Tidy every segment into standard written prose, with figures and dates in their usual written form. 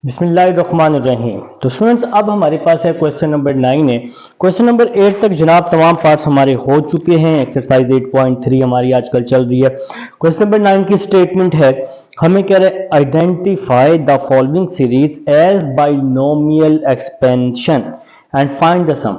बिस्मिल्लाहिर्रहमानिर्रहीम। तो स्टूडेंट्स, अब हमारे पास है क्वेश्चन नंबर 9 है। क्वेश्चन नंबर 8 तक जनाब तमाम पार्ट्स हमारे हो चुके हैं। एक्सरसाइज 8.3 हमारी आजकल चल रही है। क्वेश्चन नंबर 9 की स्टेटमेंट है, हमें कह रहे हैं identify the following series as binomial expansion and find the sum.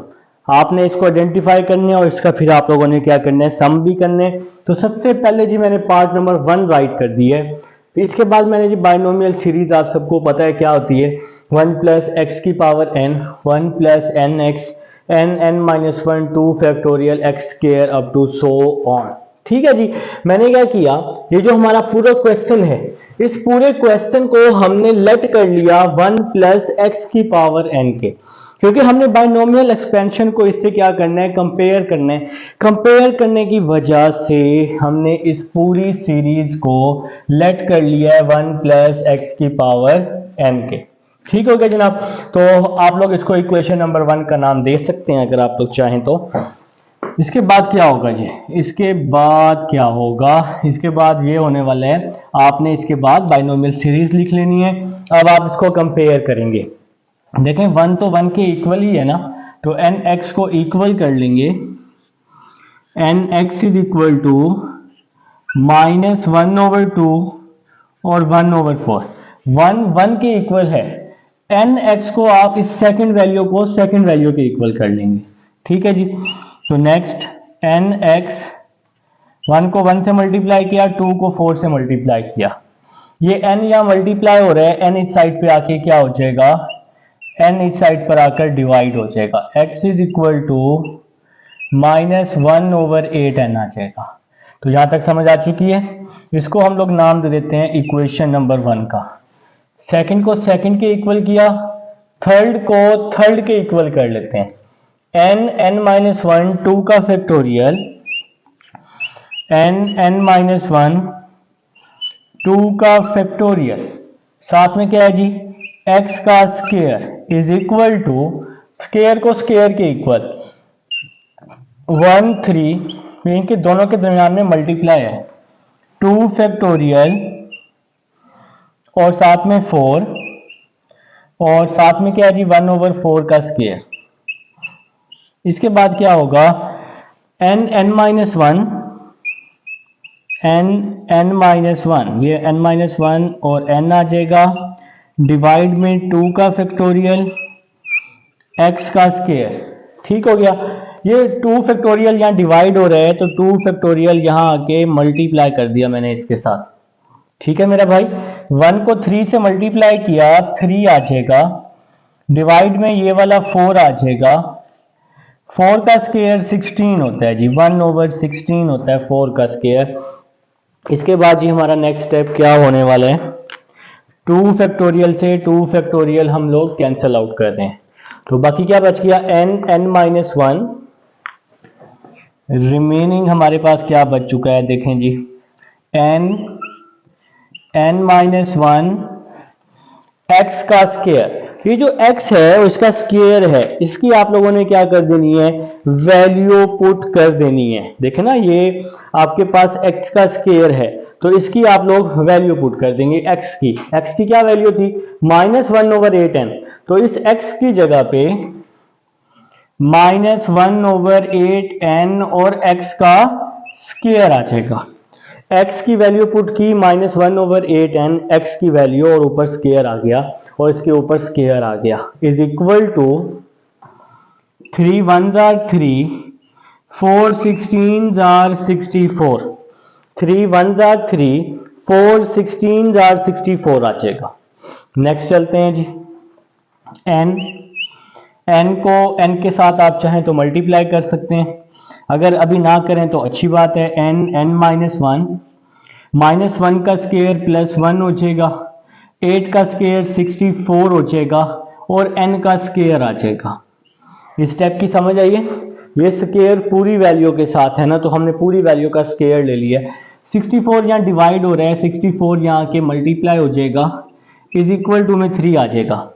आपने इसको आइडेंटिफाई करना है और इसका फिर आप लोगों ने क्या करना है, सम भी करने। तो सबसे पहले जी मैंने पार्ट नंबर 1 राइट कर दिया है। फिर इसके बाद मैंने जी बाइनोमियल सीरीज आप सबको पता है क्या होती है, 1 प्लस एक्स की power n, 1 plus n x, n minus 1 2 factorial x square up to so on. ठीक है जी। मैंने क्या किया, ये जो हमारा पूरा क्वेश्चन है, इस पूरे क्वेश्चन को हमने लेट कर लिया 1 प्लस एक्स की पावर n के, क्योंकि हमने बाइनोमियल एक्सपेंशन को इससे क्या करना है, कंपेयर करना है। कंपेयर करने की वजह से हमने इस पूरी सीरीज को लेट कर लिया है 1 प्लस एक्स की पावर n के। ठीक हो गया जनाब। तो आप लोग इसको इक्वेशन नंबर 1 का नाम दे सकते हैं अगर आप लोग चाहें तो। इसके बाद क्या होगा जी, इसके बाद क्या होगा, इसके बाद ये होने वाला है, आपने इसके बाद बाइनोमियल सीरीज लिख लेनी है। अब आप इसको कंपेयर करेंगे। देखें 1 तो 1 के इक्वल ही है ना, तो एन एक्स को इक्वल कर लेंगे। N x is equal to minus 1/2 और 1/4। 1 के इक्वल है, एन एक्स को आप इस सेकंड वैल्यू को सेकंड वैल्यू के इक्वल कर लेंगे। ठीक है जी। तो नेक्स्ट एन एक्स, 1 को 1 से मल्टीप्लाई किया, 2 को 4 से मल्टीप्लाई किया। ये n यहाँ मल्टीप्लाई हो रहा है, n इस साइड पे आके क्या हो जाएगा, n इस साइड पर आकर डिवाइड हो जाएगा। x is equal to minus 1/8n आ जाएगा। तो यहां तक समझ आ चुकी है। इसको हम लोग नाम दे देते हैं इक्वेशन नंबर 1 का। सेकंड को सेकंड के इक्वल किया, थर्ड को थर्ड के इक्वल कर लेते हैं। n-1 2 का फैक्टोरियल, n-1 2 का फैक्टोरियल, साथ में क्या है जी, x का square is equal to, square को स्क्वायर के इक्वल 1 3, इनके दोनों के दरमियान में मल्टीप्लाई है, 2 फैक्टोरियल और साथ में 4 और साथ में क्या है जी 1/4 का स्क्वायर। इसके बाद क्या होगा, n-1 ये n-1 और n आ जाएगा, डिवाइड में 2 का फैक्टोरियल, x का स्क्वायर। ठीक हो गया। ये 2 फैक्टोरियल यहाँ डिवाइड हो रहा है, तो 2 फैक्टोरियल यहाँ आके मल्टीप्लाई कर दिया मैंने इसके साथ। ठीक है मेरा भाई। 1 को 3 से मल्टीप्लाई किया, 3 आ जाएगा, डिवाइड में ये वाला 4 आ जाएगा। 4 का स्क्वायर 16 होता है जी, 1/16 होता है 4 का स्क्वायर। इसके बाद जी हमारा नेक्स्ट स्टेप क्या होने वाला है, 2 फैक्टोरियल से 2 फैक्टोरियल हम लोग कैंसिल आउट कर रहे हैं, तो बाकी क्या बच गया, n-1। रिमेनिंग हमारे पास क्या बच चुका है, देखें जी, n-1 x का स्क्वायर। ये जो x है वो इसका स्क्वायर है, इसकी आप लोगों ने क्या कर देनी है, वैल्यू पुट कर देनी है। देखें ना, ये आपके पास x का स्क्वायर है, तो इसकी आप लोग वैल्यू पुट कर देंगे। x की क्या वैल्यू थी, -1/8n, तो इस x की जगह पे -1/8n और x का स्क्वायर आ जाएगा। x की वैल्यू पुट की -1/8n, x की वैल्यू और ऊपर स्क्वायर आ गया और इसके ऊपर स्क्वायर आ गया, is equal to 3 1s are 3, 4 16s are 64, 3 1s are 3, 4 16s are 64 आ जाएगा। नेक्स्ट चलते हैं जी, n को n के साथ आप चाहें तो मल्टीप्लाई कर सकते हैं, अगर अभी ना करें तो अच्छी बात है। n-1 -1 का स्क्वायर +1 हो जाएगा, 8 का स्क्वायर 64 हो जाएगा और n का स्क्वायर आ जाएगा। इस स्टेप की समझ आई है। ये स्क्वायर पूरी वैल्यू के साथ है ना, तो हमने पूरी वैल्यू का स्क्वायर ले लिया। 64 यहाँ डिवाइड हो रहा है, 64 यहाँ के मल्टीप्लाई हो जाएगा, इज इक्वल टू में 3 आ जाएगा।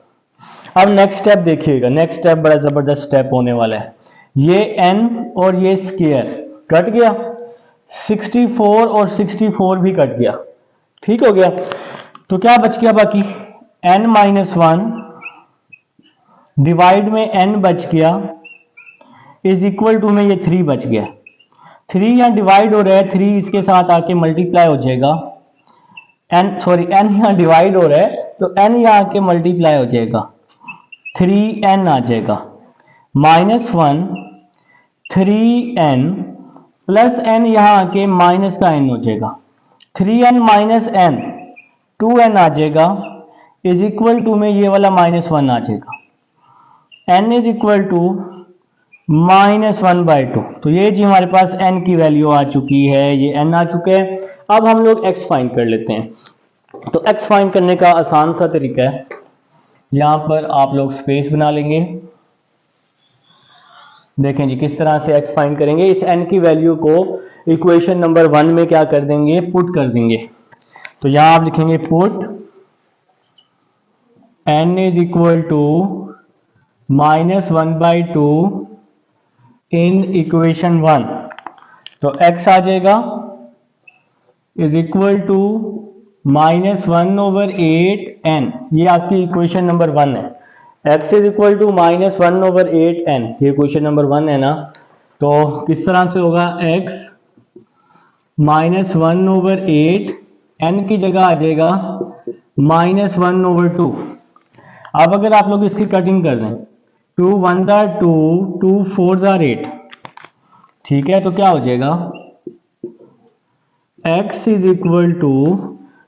अब नेक्स्ट स्टेप देखिएगा, नेक्स्ट स्टेप बड़ा जबरदस्त स्टेप होने वाला है। ये n और ये स्क्वायर कट गया, 64 और 64 भी कट गया। ठीक हो गया। तो क्या बच गया बाकी, n माइनस वन डिवाइड में n बच गया इज इक्वल टू में ये 3 बच गया। 3 यहाँ डिवाइड हो रहा है, 3 इसके साथ आके मल्टीप्लाई हो जाएगा, n यहाँ डिवाइड हो रहा है तो n यहाँ आके मल्टीप्लाई हो जाएगा, 3n आ जाएगा, minus one 3n plus n यहाँ आके माइनस का n हो जाएगा, 3n माइनस n 2n आ जाएगा इज इक्वल टू में ये वाला माइनस वन आ जाएगा, n is equal to minus one by two. तो ये जी हमारे पास n की वैल्यू आ चुकी है, ये n आ चुके हैं। अब हम लोग x फाइंड कर लेते हैं। तो x फाइंड करने का आसान सा तरीका है, यहां पर आप लोग स्पेस बना लेंगे। देखें जी किस तरह से x फाइंड करेंगे। इस n की वैल्यू को इक्वेशन नंबर 1 में क्या कर देंगे, पुट कर देंगे। तो यहां आप लिखेंगे put n is equal to minus one by two in equation 1। तो x आ जाएगा is equal to minus one over 8n, ये आपकी इक्वेशन नंबर 1 है। x is equal to minus one over 8n, ये इक्वेशन नंबर 1 है ना। तो किस तरह से होगा, x minus one over 8n की जगह आ जाएगा माइनस वन ओवर 2। अब अगर आप लोग इसकी कटिंग कर दें, 2 1 आर 2, 2 4 आर 8, ठीक है। तो क्या हो जाएगा, x इज इक्वल टू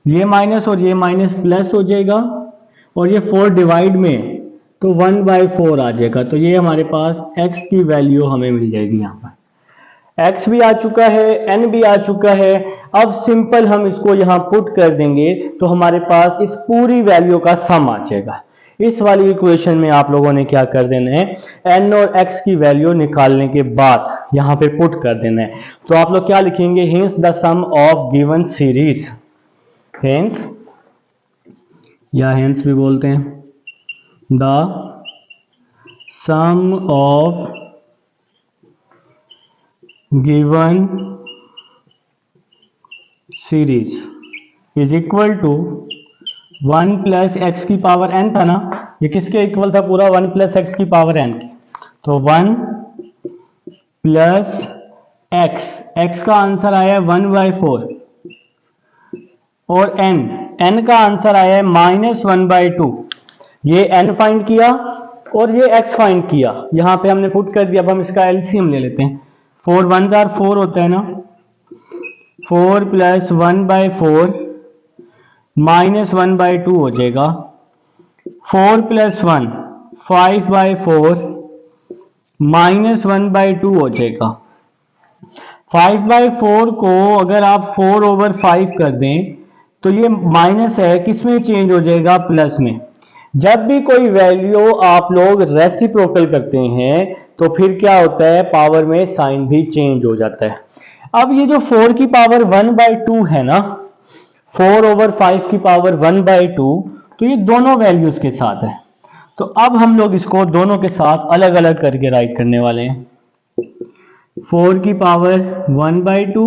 ये माइनस और ये माइनस प्लस हो जाएगा, और ये 4 डिवाइड में तो 1 बाई 4 आ जाएगा। तो ये हमारे पास x की वैल्यू हमें मिल जाएगी। यहाँ पर x भी आ चुका है, n भी आ चुका है। अब सिंपल हम इसको यहाँ पुट कर देंगे तो हमारे पास इस पूरी वैल्यू का सम आ जाएगा। इस वाली इक्वेशन में आप लोगों ने क्या कर देना है, n और x की वैल्यू निकालने के बाद यहां पे पुट कर देना है। तो आप लोग क्या लिखेंगे, hence the sum of given series, hence या हेंस भी बोलते हैं, the sum of given series is equal to 1 plus x की पावर n था ना, ये किसके इक्वल था पूरा, 1 प्लस एक्स की पावर n की। तो 1 प्लस x का आंसर आया है 1 बाई 4, और n का आंसर आया है माइनस वन बाई टू। ये n फाइंड किया और ये x फाइंड किया, यहां पे हमने पुट कर दिया। अब हम इसका एलसीएम ले लेते हैं। 4 1 आर 4 होता है ना, 4 plus 1 by 4 minus one by to हो जाएगा। 4 plus 1 5 by 4 minus one by to हो जाएगा। 5 बाई 4 को अगर आप 4 ओवर 5 कर दें तो ये माइनस है, किसमें चेंज हो जाएगा, प्लस में। जब भी कोई वैल्यू आप लोग रेसिप्रोकल करते हैं तो फिर क्या होता है, पावर में साइन भी चेंज हो जाता है। अब ये जो 4 की पावर 1 बाई 2 है ना, 4 ओवर 5 की पावर 1 बाई 2, तो ये दोनों वैल्यूज के साथ है। तो अब हम लोग इसको दोनों के साथ अलग अलग करके राइट करने वाले हैं। 4 की पावर 1 बाई 2,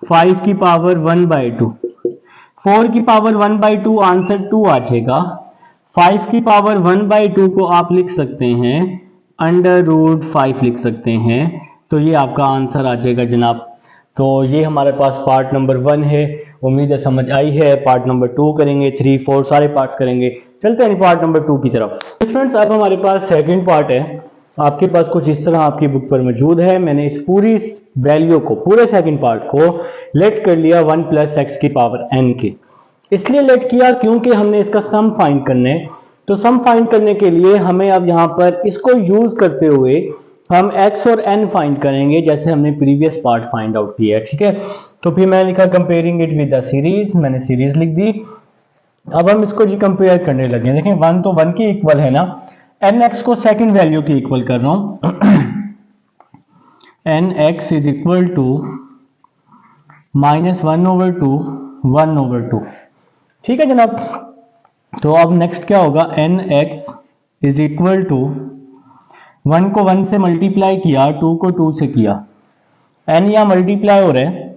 5 की पावर 1 बाई 2। 4 की पावर 1 बाई 2 आंसर 2 आ जाएगा। 5 की पावर 1 बाई 2 को आप लिख सकते हैं अंडर रूट 5 लिख सकते हैं। तो ये आपका आंसर आ जाएगा जनाब। तो ये हमारे पास पार्ट नंबर 1 है, उम्मीद है समझ आई है। पार्ट नंबर 2 करेंगे, 3 4 सारे पार्ट्स करेंगे। चलते हैं पार्ट नंबर 2 की तरफ। फ्रेंड्स अब हमारे पास सेकंड पार्ट है, आपके पास कुछ इस तरह आपकी बुक पर मौजूद है। मैंने इस पूरी वैल्यू को, पूरे सेकंड पार्ट को लेट कर लिया 1 प्लस एक्स की पावर n की। इसलिए लेट किया क्योंकि हमने इसका सम फाइंड करना है। तो सम फाइंड करने के लिए हमें अब यहाँ पर इसको यूज करते हुए हम x और n फाइंड करेंगे, जैसे हमने प्रीवियस पार्ट फाइंड आउट किया है, ठीक है। तो फिर मैंने लिखा comparing it with the series, मैंने सीरीज लिख दी। अब हम इसको जी कंपेयर करने लगे। देखें 1 तो 1 की इक्वल है ना, nx को सेकंड वैल्यू की इक्वल कर रहा हूं। nx is equal to minus 1 over 2 1 over 2, ठीक है जनाब। तो अब नेक्स्ट क्या होगा, nx इज इक्वल टू 1 को 1 से मल्टीप्लाई किया, 2 को 2 से किया, n यहाँ मल्टीप्लाई हो रहा है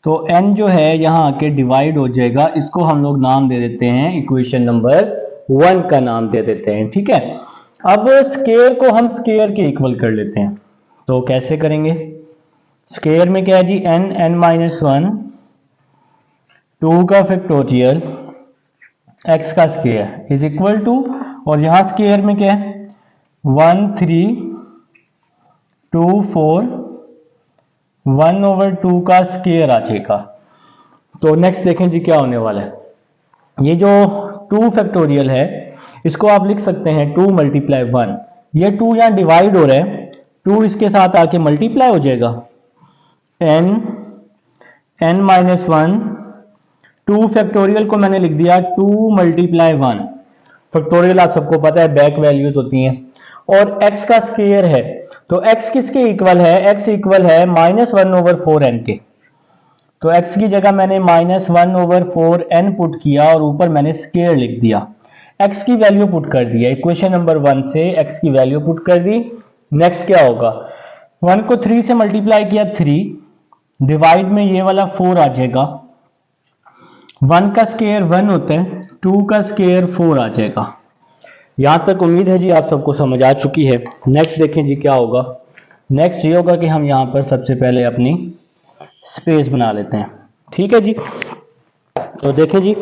तो n जो है यहाँ आके डिवाइड हो जाएगा, इसको हम लोग नाम दे देते हैं इक्वेशन नंबर 1 का नाम दे देते हैं। ठीक है, अब स्केयर को हम स्केयर के इक्वल कर लेते हैं। तो कैसे करेंगे? स्केयर में क्या है जी, n-1 2 का फैक्टोरियल x का स्केयर इज इक्वल टू, और यहां स्केयर में क्या है 1 3 2 4 1/2 का स्केयर आ जाएगा। तो नेक्स्ट देखें जी क्या होने वाला है। ये जो 2 फैक्टोरियल है इसको आप लिख सकते हैं 2 × 1। ये 2 यहाँ डिवाइड हो रहा है, 2 इसके साथ आके मल्टीप्लाई हो जाएगा, n-1 2 फैक्टोरियल को मैंने लिख दिया 2 × 1। फैक्टोरियल आप सबको पता है बैक वैल्यूज होती हैं, और x का स्क्वायर है, तो x किसके इक्वल है? x इक्वल है -1/4n के। तो x की जगह मैंने -1/4n पुट किया और ऊपर मैंने स्क्वायर लिख दिया, x की वैल्यू पुट कर दिया, इक्वेशन नंबर 1 से x की वैल्यू पुट कर दी। नेक्स्ट क्या होगा, 1 को 3 से मल्टीप्लाई किया 3, डिवाइड में ये वाला 4 आ जाएगा, 1 का स्क्वायर 1 होता है, 2 का स्क्वायर 4 आ जाएगा। यहां तक उम्मीद है जी आप सबको समझ आ चुकी है। नेक्स्ट देखें जी क्या होगा। नेक्स्ट ये होगा कि हम यहां पर सबसे पहले अपनी स्पेस बना लेते हैं। ठीक है जी, तो देखें जी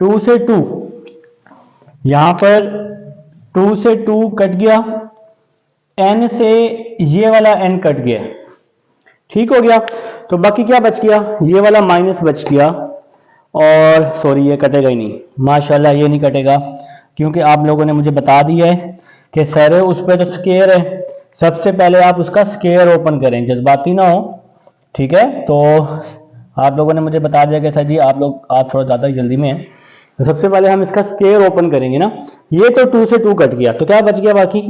2 से 2, यहां पर 2 से 2 कट गया, n से ये वाला n कट गया, ठीक हो गया। तो बाकी क्या बच गया, ये वाला माइनस बच गया, और सॉरी ये कटेगा ही नहीं, माशाल्लाह ये नहीं कटेगा, क्योंकि आप लोगों ने मुझे बता दिया है कि सर उस पर तो स्क्वायर है, सबसे पहले आप उसका स्क्वायर ओपन करें, जज्बाती ना हो। ठीक है, तो आप लोगों ने मुझे बता दिया कि सर जी आप थोड़ा ज़्यादा जल्दी में हैं, तो सबसे पहले हम इसका स्क्वायर ओपन करेंगे ना। ये तो 2 से 2 कट गया, तो क्या बच गया बाकी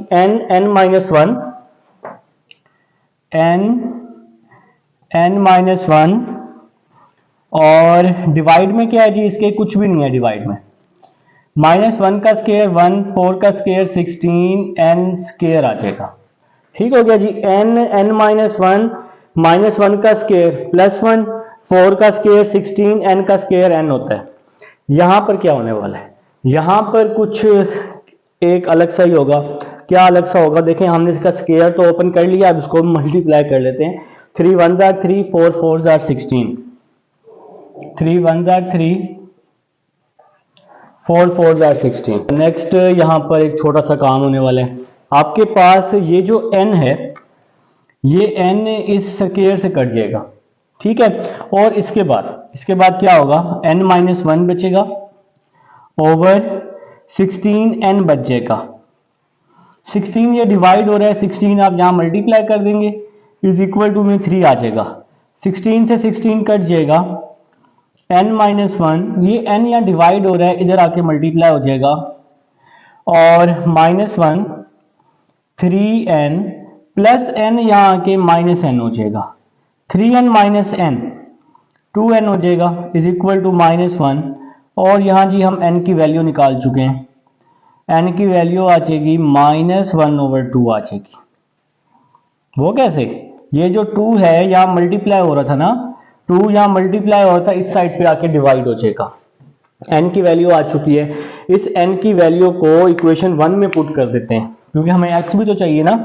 n-1 और डिवाइड में क्या है जी, इसके कुछ भी नहीं है डिवाइड में, -1 का स्क्वायर 1, 4 का स्क्वायर 16, n स्क्वायर आ जाएगा। ठीक हो गया जी, n-1 -1 का स्क्वायर +1, 4 का स्क्वायर 16, n का स्क्वायर n होता है। यहां पर क्या होने वाला है, यहां पर कुछ एक अलग सा ही होगा। क्या अलग सा होगा, देखें हमने इसका स्क्वायर तो ओपन कर लिया, अब इसको मल्टीप्लाई कर लेते हैं। 3 1s are 3, 4 4s are 16, 3 1s are 3, 4 4s are 16। Next यहां पर एक छोटा सा काम होने वाला है। आपके पास ये जो n है, ये n इस स्क्वायर से कट जाएगा, ठीक है, और इसके बाद क्या होगा, n-1 बचेगा ओवर 16 n बच जाएगा। 16 ये डिवाइड हो रहा है, 16 आप यहां मल्टीप्लाई कर देंगे, इज इक्वल टू में 3 आ जाएगा, 16 से 16 कट जाएगा, n-1 ये n यहाँ डिवाइड हो रहा है, इधर आके मल्टीप्लाई हो जाएगा, और -1 3n प्लस n यहाँ आके -n हो जाएगा, 3n - n 2n हो जाएगा, इज इक्वल टू -1, और यहाँ जी हम n की वैल्यू निकाल चुके हैं, n की वैल्यू आ जाएगी -1/2 आ जाएगी। वो कैसे, ये जो 2 है यहाँ मल्टीप्लाई हो रहा था ना, 2 यहाँ मल्टीप्लाई हो रहा था, इस साइड पे आके डिवाइड हो जाएगा, n की वैल्यू आ चुकी है। इस n की वैल्यू को इक्वेशन 1 में पुट कर देते हैं, क्योंकि हमें x भी तो चाहिए ना।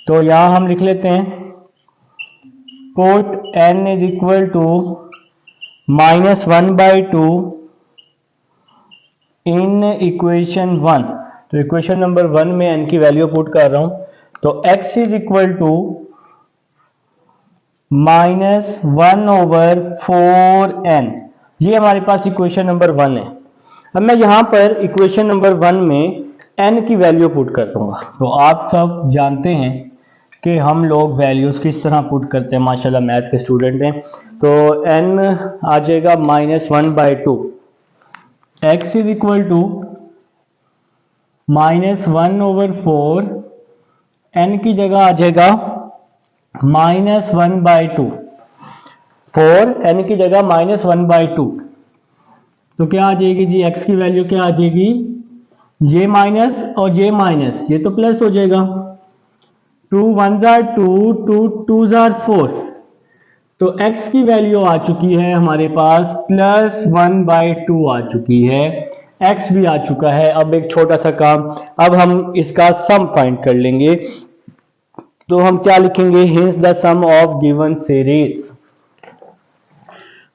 तो यहाँ हम लिख लेते हैं put n is equal to -1/2 in equation 1। तो इक्वेशन नंबर 1 में n की वैल्यू पुट कर रहा हूं, तो x is equal to -1/4n, ये हमारे पास इक्वेशन नंबर 1 है। अब मैं यहां पर इक्वेशन नंबर 1 में n की वैल्यू पुट कर दूंगा। तो आप सब जानते हैं कि हम लोग वैल्यूज किस तरह पुट करते हैं, माशाल्लाह मैथ के स्टूडेंट हैं। तो n आ जाएगा -1/2, x is equal to -1/4, n की जगह आ जाएगा -1/2, 4 n की जगह -1/2, तो क्या आ जाएगी जी, x की वैल्यू क्या आ जाएगी, ये माइनस और ये माइनस, ये तो प्लस हो जाएगा, 2 1s are 2, 2 2s are 4, तो x की वैल्यू आ चुकी है हमारे पास +1/2 आ चुकी है, x भी आ चुका है। अब एक छोटा सा काम, अब हम इसका सम फाइंड कर लेंगे। तो हम क्या लिखेंगे, hence the sum of given series.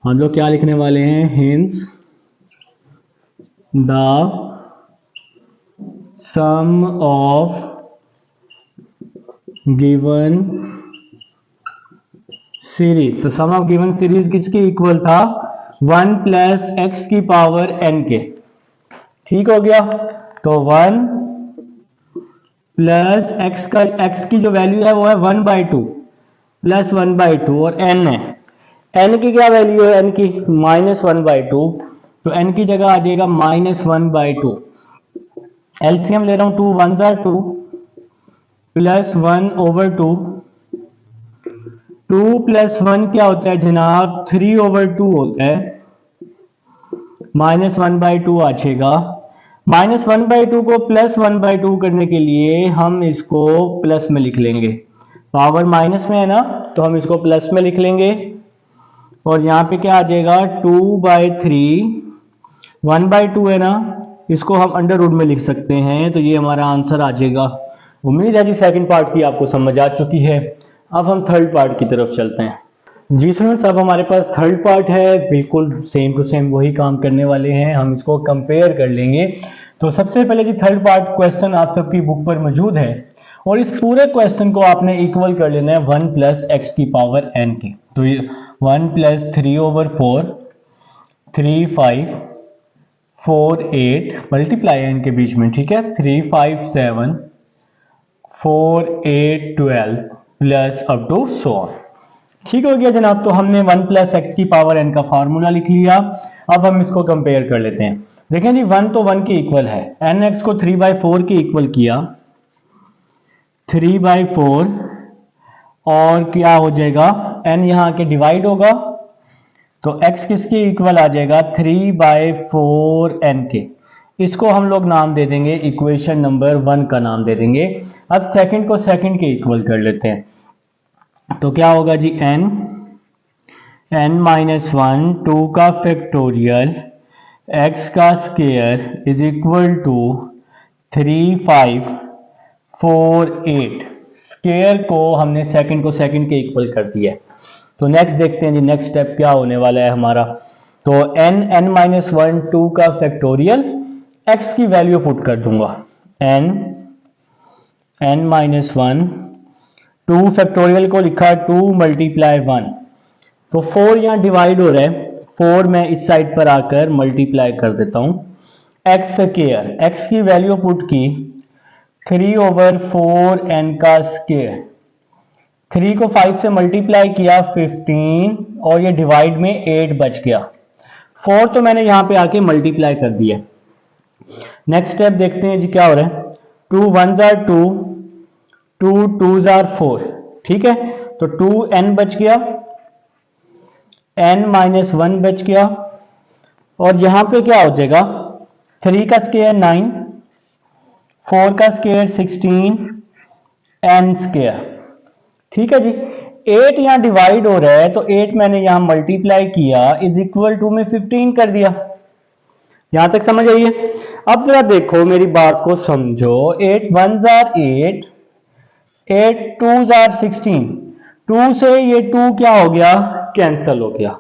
हम लोग क्या लिखने वाले हैं, hence the sum of given series. तो सम ऑफ गिवन सीरीज किसके इक्वल था, 1 + x⁴n के। ठीक हो गया। तो 1 + x की जो वैल्यू है वो है 1/2 + 1/2 और n है, n की क्या वैल्यू है, n की -1/2। तो n की जगह आ जाएगा -1/2। एलसीएम ले रहा हूं, 2 1s are 2 + 1/2। 2 + 1 क्या होता है जनाब, 3/2 होता है। -1/2 आ जाएगा। -1/2 को +1/2 करने के लिए हम इसको प्लस में लिख लेंगे। पावर माइनस में है ना, तो हम इसको प्लस में लिख लेंगे। और यहाँ पे क्या आ जाएगा, 2/3, 1/2 है ना, इसको हम अंडर रूट में लिख सकते हैं। तो ये हमारा आंसर आ जाएगा। उम्मीद है जी सेकंड पार्ट की आपको समझ आ चुकी है। अब हम थर्ड पार्ट की तरफ चलते हैं। जी स्टूडेंट्स, अब हमारे पास थर्ड पार्ट है, बिल्कुल सेम टू सेम वही काम करने वाले हैं, हम इसको कंपेयर कर लेंगे। तो सबसे पहले जी थर्ड पार्ट क्वेश्चन आप सबकी बुक पर मौजूद है और इस पूरे क्वेश्चन को आपने इक्वल कर लेना है 1 + x⁴n के। तो ये 1 + 3/4 3 5 4 8 मल्टीप्लाई है इनके बीच में, ठीक है, 3 5 7 4 8 12 plus up to so on. ठीक हो गया जनाब। तो हमने 1 + x⁴n का फार्मूला लिख लिया। अब हम इसको कंपेयर कर लेते हैं। देखें जी, 1 तो 1 के इक्वल है, nx को 3/4 के इक्वल किया, 3/4 और क्या हो जाएगा, n यहाँ के डिवाइड होगा तो x किसके इक्वल आ जाएगा, 3/4n के। इसको हम लोग नाम दे देंगे, इक्वेशन नंबर 1 का नाम दे देंगे। अब सेकंड को सेकंड के इक्वल कर लेते हैं। तो क्या होगा जी, n-1 2 का फैक्टोरियल x का square is equal to 3 5 4 8। Square को हमने सेकंड को सेकंड के इक्वल कर दिया। तो नेक्स्ट देखते हैं जी, नेक्स्ट स्टेप क्या होने वाला है हमारा। तो n-1 2 का फैक्टोरियल, x की वैल्यू पुट कर दूंगा, n-1 2 फैक्टोरियल को लिखा 2 × 1। तो 4 यहाँ डिवाइड हो रहा है, 4 मैं इस साइड पर आकर मल्टीप्लाई कर देता हूं, x², x की वैल्यू पुट की 3/4n का स्क्वायर। 3 को 5 से मल्टीप्लाई किया 15 और ये डिवाइड में 8 बच गया। 4 तो मैंने यहाँ पे आके मल्टीप्लाई कर दिया। नेक्स्ट स्टेप देखते हैं जी क्या हो रहा है। 2 1s are 2 2 2s are 4, ठीक है। तो 2n बच गया, n-1 बच गया और यहां पे क्या हो जाएगा, 3 का स्क्वायर 9, 4 का स्क्वायर 16, n², ठीक है जी। 8 यहां डिवाइड हो रहा है तो 8 मैंने यहां मल्टीप्लाई किया इज इक्वल टू में 15 कर दिया। यहां तक समझ आइए। अब जरा देखो मेरी बात को समझो, 8 1s are 8 8 2s are 16, 2 से ये 2 क्या हो गया, कैंसल हो गया।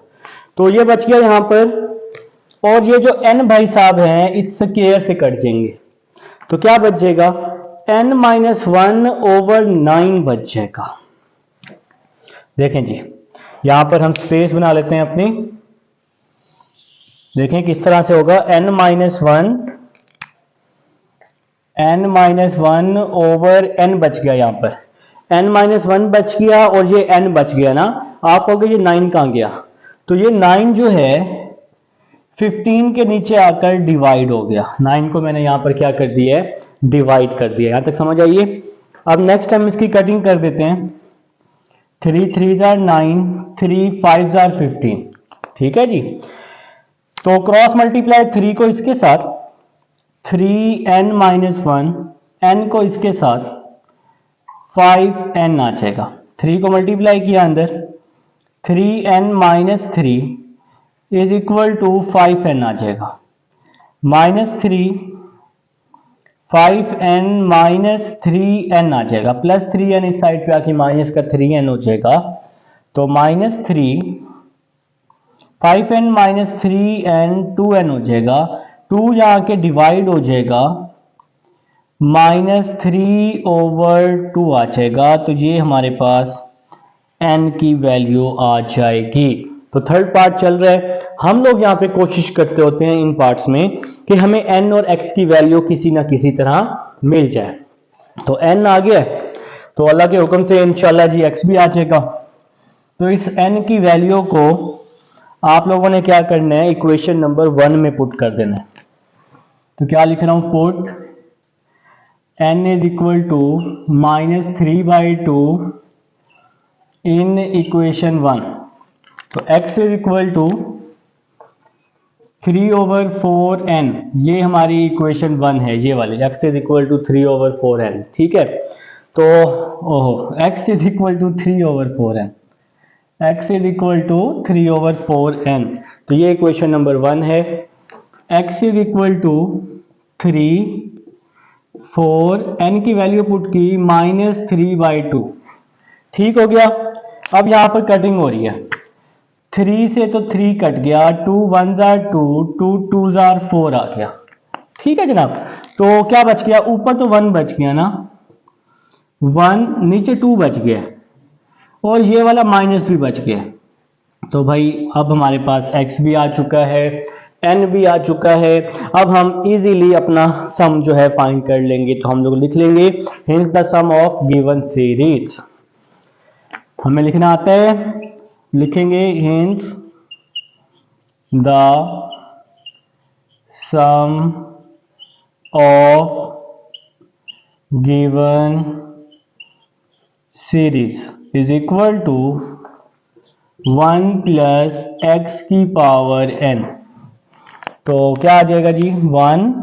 तो ये बच गया यहां पर, और ये जो n भाई साहब हैं इस स्क्वायर से कट जाएंगे। तो क्या बच जाएगा, n-1/9 बच जाएगा। देखें जी, यहां पर हम स्पेस बना लेते हैं अपनी। देखें किस तरह से होगा, n-1/n बच गया, यहां पर n-1 बच गया और ये n बच गया ना। आप कहोगे ये 9 कहां गया, तो ये 9 जो है 15 के नीचे आकर डिवाइड हो गया। 9 को मैंने यहां पर क्या कर दिया है, डिवाइड कर दिया। यहां तक समझ आइए। अब नेक्स्ट हम इसकी कटिंग कर देते हैं। 3 3s are 9 3 5s are 15, ठीक है जी। तो क्रॉस मल्टीप्लाई 3 को इसके साथ, 3n-1 n को इसके साथ 5n आ जाएगा। 3 को मल्टीप्लाई किया अंदर, 3n minus 3 is equal to 5n आ जाएगा। -3 5n माइनस 3n आ जाएगा, प्लस 3n इस साइड पे आके माइनस का 3n हो जाएगा। तो -3 5n माइनस 3n 2n हो जाएगा, 2 यहाँ के डिवाइड हो जाएगा, -3/2 आ जाएगा। तो ये हमारे पास n की वैल्यू आ जाएगी। तो थर्ड पार्ट चल रहा है। हम लोग यहाँ पे कोशिश करते होते हैं इन पार्ट्स में कि हमें n और x की वैल्यू किसी ना किसी तरह मिल जाए। तो n आ गया, तो अल्लाह के हुक्म से इंशाल्लाह जी x भी आ जाएगा। तो इस n की वैल्यू को आप लोगों ने क्या करना है, इक्वेशन नंबर 1 में पुट कर देना है। तो क्या लिख रहा हूं, put n is equal to -3/2 in equation 1। तो x is equal to 3/4n, ये हमारी इक्वेशन 1 है, ये वाली x is equal to 3/4n। ठीक है, तो ओहो x is equal to 3/4n, x is equal to 3/4n। तो ये इक्वेशन नंबर 1 है। x is equal to 3 4 n की वैल्यू पुट की -3/2। ठीक हो गया। अब यहां पर कटिंग हो रही है, 3 से तो 3 कट गया, 2 1s are 2, 2 2s are 4 आ गया। ठीक है जनाब, तो क्या बच गया, ऊपर तो 1 बच गया ना, 1 नीचे 2 बच गया, और ये वाला माइनस भी बच गया। तो भाई अब हमारे पास x भी आ चुका है, n भी आ चुका है। अब हम इजीली अपना सम जो है फाइंड कर लेंगे। तो हम लोग लिख लेंगे hence the sum of given series. हमें लिखना आता है, लिखेंगे hence the sum of given series is equal to 1 plus x की पावर n। तो क्या आ जाएगा जी, 1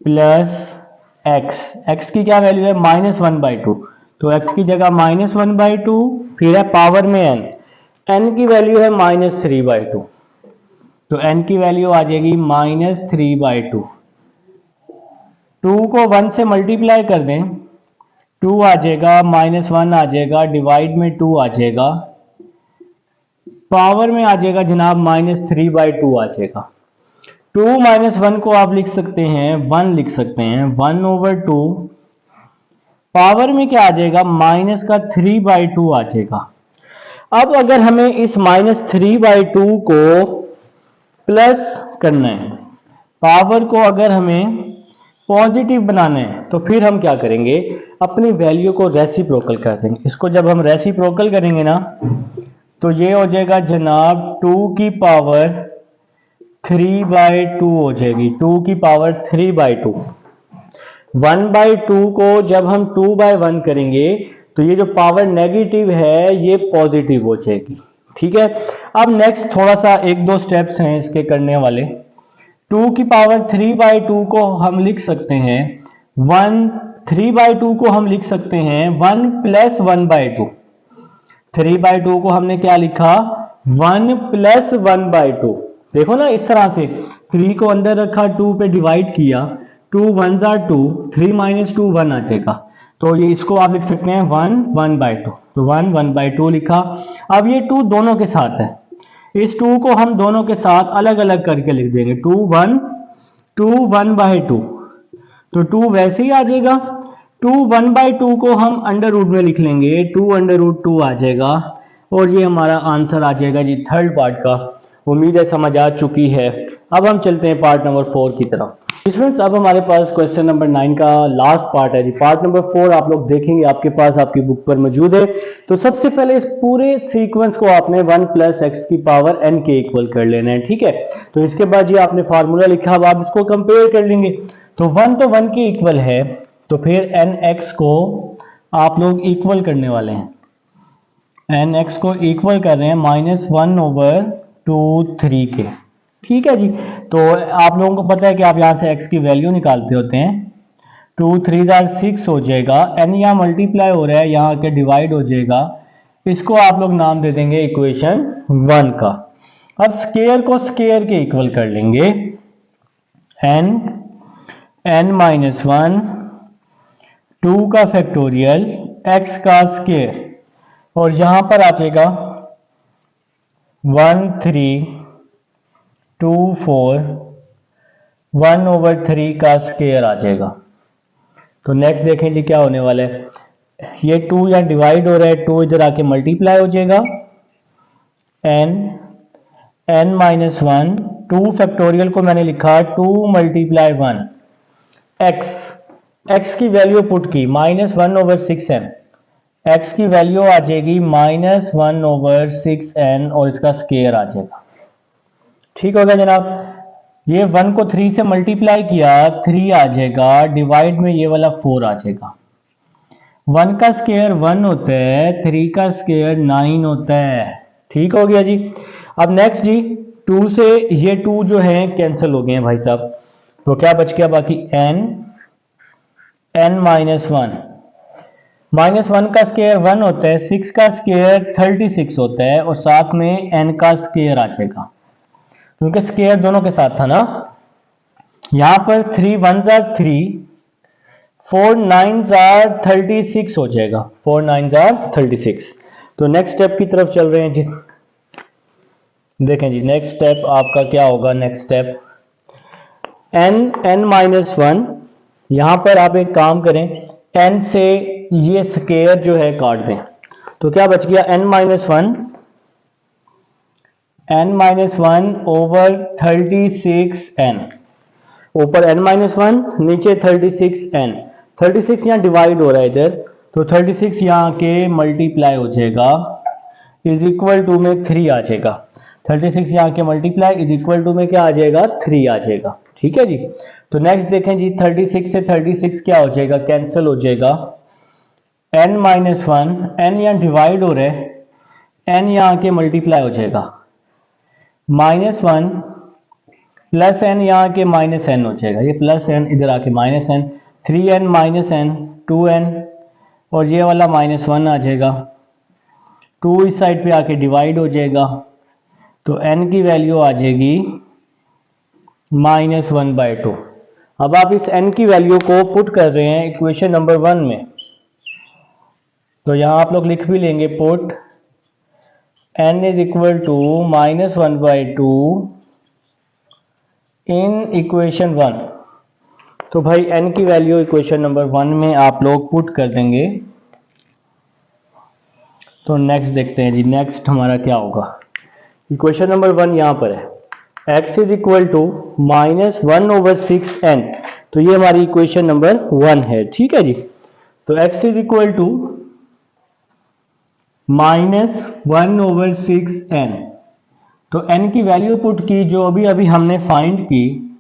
प्लस x की क्या वैल्यू है, -1/2। तो x की जगह -1/2, फिर है पावर में n की वैल्यू है -3/2। तो n की वैल्यू आ जाएगी -3/2। 2 को 1 से मल्टीप्लाई कर दें, 2 आ जाएगा, -1 आ जाएगा, डिवाइड में 2 आ जाएगा, पावर में आ जाएगा जनाब -3/2 आ जाएगा। 2 - 1 को आप लिख सकते हैं 1 लिख सकते हैं, 1/2, पावर में क्या आ जाएगा, माइनस का 3/2 आ जाएगा। अब अगर हमें इस -3/2 को प्लस करना है, पावर को अगर हमें पॉजिटिव बनाना है, तो फिर हम क्या करेंगे, अपनी वैल्यू को रेसिप्रोकल कर देंगे। इसको जब हम रेसिप्रोकल करेंगे ना, तो ये हो जाएगा जनाब 2 की पावर 3/2 हो जाएगी, 2 की पावर 3/2। 1/2 को जब हम 2/1 करेंगे, तो ये जो पावर नेगेटिव है ये पॉजिटिव हो जाएगी। ठीक है, अब नेक्स्ट थोड़ा सा 1-2 स्टेप्स हैं इसके करने वाले। 2 की पावर 3/2 को हम लिख सकते हैं 3/2 को हम लिख सकते हैं 1 प्लस 1/2। 3/2 को हमने क्या लिखा, 1 प्लस 1/2। देखो ना, इस तरह से 3 को अंदर रखा, 2 पे डिवाइड किया, 2 1s are 2, 3 - 2 1 आ जाएगा। तो ये इसको आप लिख सकते हैं 1 1/2। तो 1 1/2 लिखा। अब ये 2 दोनों के साथ है, इस 2 को हम दोनों के साथ अलग अलग करके लिख देंगे, 2 1/2। तो 2 वैसे ही आ जाएगा। 2 1/2 को हम अंडर रूट में लिख लेंगे, 2√2 आ जाएगा, और ये हमारा आंसर आ जाएगा जी थर्ड पार्ट का। उम्मीद है समझ आ चुकी है। अब हम चलते हैं पार्ट नंबर 4 की तरफ। स्टूडेंट्स, अब हमारे पास क्वेश्चन नंबर 9 का लास्ट पार्ट है जी। पार्ट नंबर 4 आप लोग देखेंगे, आपके पास आपकी बुक पर मौजूद है। तो सबसे पहले इस पूरे सीक्वेंस को आपने 1 प्लस x की पावर n के इक्वल कर लेना है। ठीक है, तो इसके बाद ये आपने फार्मूला लिखा, अब आप इसको कंपेयर कर लेंगे। तो 1 तो 1 के इक्वल है, तो फिर nx को आप लोग इक्वल करने वाले हैं, nx को इक्वल कर रहे हैं -1/2 के। ठीक है जी, तो आप लोगों को पता है कि आप यहां से x की वैल्यू निकालते होते हैं। 2 3s are 6 हो जाएगा, n यहाँ मल्टीप्लाई हो रहा है, यहाँ आके डिवाइड हो जाएगा, इसको आप लोग नाम दे देंगे इक्वेशन 1 का। अब स्केयर को स्केयर के इक्वल कर लेंगे, n माइनस 1 2 का फैक्टोरियल x का स्केयर, और यहां पर आ जाएगा 1 3 2 4 1/3 का स्केयर आ जाएगा। तो नेक्स्ट देखें जी क्या होने वाला है, ये 2 यहाँ डिवाइड हो रहा है, 2 इधर आके मल्टीप्लाई हो जाएगा, n माइनस 1 2 फैक्टोरियल को मैंने लिखा 2 मल्टीप्लाई 1 x की वैल्यू पुट की -1/6n, x की वैल्यू आ जाएगी -1/6n और इसका स्केयर आ जाएगा। ठीक हो गया जनाब। ये 1 को 3 से मल्टीप्लाई किया 3 आ जाएगा, डिवाइड में ये वाला 4 आ जाएगा। 1 का स्केयर 1 होता है, 3 का स्केयर 9 होता है। ठीक हो गया जी। अब नेक्स्ट जी 2 से ये 2 जो है कैंसिल हो गए हैं भाई साहब, तो क्या बच गया बाकी n माइनस 1 का स्केयर 1 होता है, 6 का स्केयर 36 होता है, और साथ में n का स्केयर आ जाएगा क्योंकि स्केयर दोनों के साथ था ना। यहां पर 3 1s are 3, 4 9s are 36 हो जाएगा, 4 9s are 36। तो नेक्स्ट स्टेप की तरफ चल रहे हैं जी। देखें जी नेक्स्ट स्टेप आपका क्या होगा, नेक्स्ट स्टेप n माइनस 1, यहां पर आप एक काम करें, n से ये स्केयर जो है काट दें, तो क्या बच गया n माइनस 1 ओवर 36n, ऊपर n माइनस 1 नीचे 36n, 36 यहाँ डिवाइड हो रहा है इधर, तो 36 यहाँ के मल्टीप्लाई हो जाएगा इज इक्वल टू में 3 आ जाएगा। 36 यहाँ के मल्टीप्लाई इज इक्वल टू में क्या आ जाएगा, 3 आ जाएगा। ठीक है जी। तो नेक्स्ट देखें जी 36 से 36 क्या हो जाएगा, कैंसिल हो जाएगा, n माइनस 1, n यहाँ डिवाइड हो रहा है, n यहाँ के मल्टीप्लाई हो जाएगा, -1 प्लस n यहाँ के -n हो जाएगा, ये प्लस n इधर आके -n, 3n minus n 2n, और ये वाला -1 आ जाएगा, 2 इस साइड पे आके डिवाइड हो जाएगा, तो n की वैल्यू आ जाएगी -1/2। अब आप इस n की वैल्यू को पुट कर रहे हैं इक्वेशन नंबर 1 में, तो यहां आप लोग लिख भी लेंगे put n is equal to -1/2 in equation 1। तो भाई n की वैल्यू इक्वेशन नंबर 1 में आप लोग पुट कर देंगे। तो नेक्स्ट देखते हैं जी, नेक्स्ट हमारा क्या होगा। इक्वेशन नंबर 1 यहां पर है, x is equal to -1/6n, तो ये हमारी इक्वेशन नंबर 1 है। ठीक है जी। तो x is equal to -1/6n, तो n की वैल्यू पुट की जो अभी अभी हमने फाइंड की,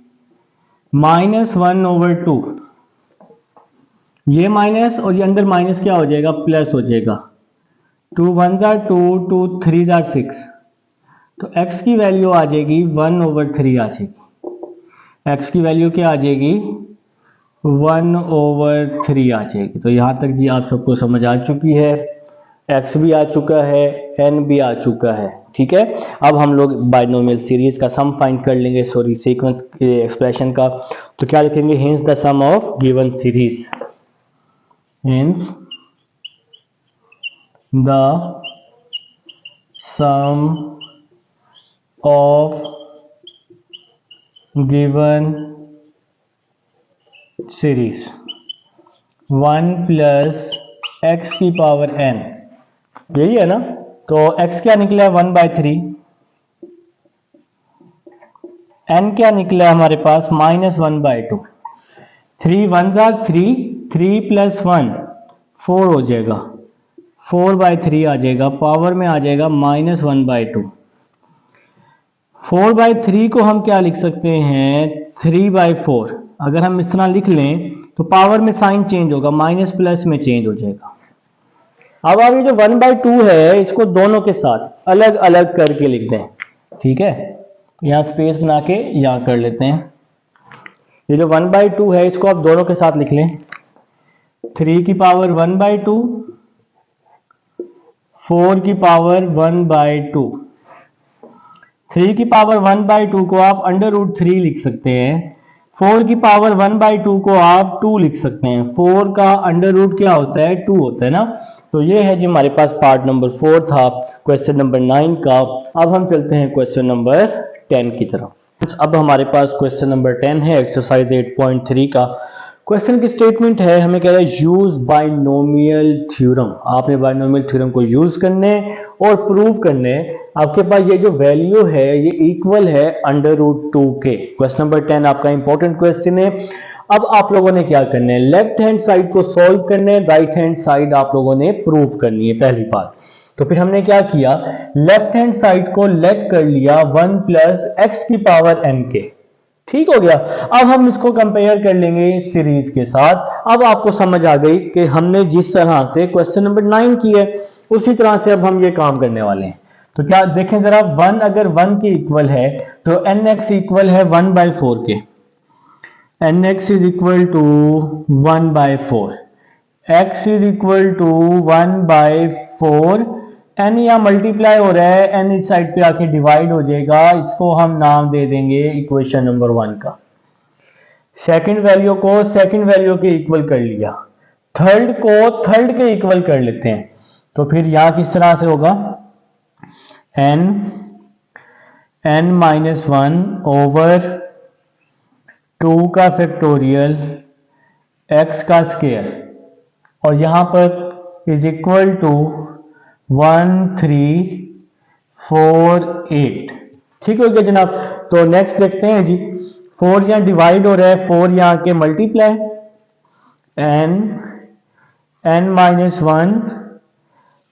-1/2, ये माइनस और ये अंदर माइनस क्या हो जाएगा, प्लस हो जाएगा, 2 1s are 2, 2 3s are 6, तो x की वैल्यू आ जाएगी 1/3 आ जाएगी। x की वैल्यू क्या आ जाएगी, 1/3 आ जाएगी। तो यहाँ तक जी आप सबको समझ आ चुकी है, x भी आ चुका है, n भी आ चुका है। ठीक है। अब हम लोग बाइनोमियल सीरीज का सम फाइंड कर लेंगे, सॉरी सीक्वेंस एक्सप्रेशन का। तो क्या लिखेंगे, hence the sum of given series, hence the sum of given series 1 plus x की पावर n, यही है ना। तो x क्या निकला है, 1/3, n क्या निकला है हमारे पास, -1/2, 3 1s are 3, 3 प्लस 1 4 हो जाएगा, 4/3 आ जाएगा, पावर में आ जाएगा -1/2। 4/3 को हम क्या लिख सकते हैं, 3/4। अगर हम इस तरह लिख लें तो पावर में साइन चेंज होगा, माइनस प्लस में चेंज हो जाएगा। अब आप ये जो 1/2 है इसको दोनों के साथ अलग अलग करके लिख दें। ठीक है, यहाँ स्पेस बना के यहाँ कर लेते हैं। ये जो 1/2 है इसको आप दोनों के साथ लिख लें, 3 की पावर 1/2, 4 की पावर 1/2। 3 की पावर 1/2 को आप √3 लिख सकते हैं। 4 की पावर 1/2 को आप 2 लिख सकते हैं। 4 का अंडर रूट क्या होता है? 2 होता है ना। तो ये है जी हमारे पास पार्ट नंबर 4 था क्वेश्चन नंबर 9 का। अब हम चलते हैं क्वेश्चन नंबर 10 की तरफ। अब हमारे पास क्वेश्चन नंबर 10 है एक्सरसाइज 8.3 का। क्वेश्चन की स्टेटमेंट है, हमें कह रहा है यूज बाइनोमियल थ्योरम। आपने बाइनोमियल थ्योरम को यूज करने और प्रूव करने, आपके पास ये जो वैल्यू है ये इक्वल है √2 के। क्वेश्चन नंबर 10 आपका इंपॉर्टेंट क्वेश्चन है। अब आप लोगों ने क्या करना है, लेफ्ट हैंड साइड को सॉल्व करना है, राइट हैंड साइड आप लोगों ने प्रूव करनी है पहली बात। तो फिर हमने क्या किया, लेफ्ट हैंड साइड को लेट कर लिया 1 + x की पावर n के। ठीक हो गया। अब हम इसको कंपेयर कर लेंगे सीरीज के साथ। अब आपको समझ आ गई कि हमने जिस तरह से क्वेश्चन नंबर 9 की है उसी तरह से अब हम ये काम करने वाले हैं। तो क्या देखें जरा, 1 अगर 1 के इक्वल है तो nx इक्वल है 1/4 के। nx is equal to 1/4, x is equal to 1/4। n यहाँ मल्टीप्लाई हो रहा है, n इस साइड पे आके डिवाइड हो जाएगा। इसको हम नाम दे देंगे इक्वेशन नंबर 1 का। सेकंड वैल्यू को सेकंड वैल्यू के इक्वल कर लिया, थर्ड को थर्ड के इक्वल कर लेते हैं। तो फिर यहां किस तरह से होगा, n -1 ओवर 2 का फैक्टोरियल x का स्क्वायर, और यहां पर इज इक्वल टू 1348। ठीक हो गया जनाब। तो नेक्स्ट देखते हैं जी, 4 यहां डिवाइड हो रहा है, 4 यहां के मल्टीप्लाई, n -1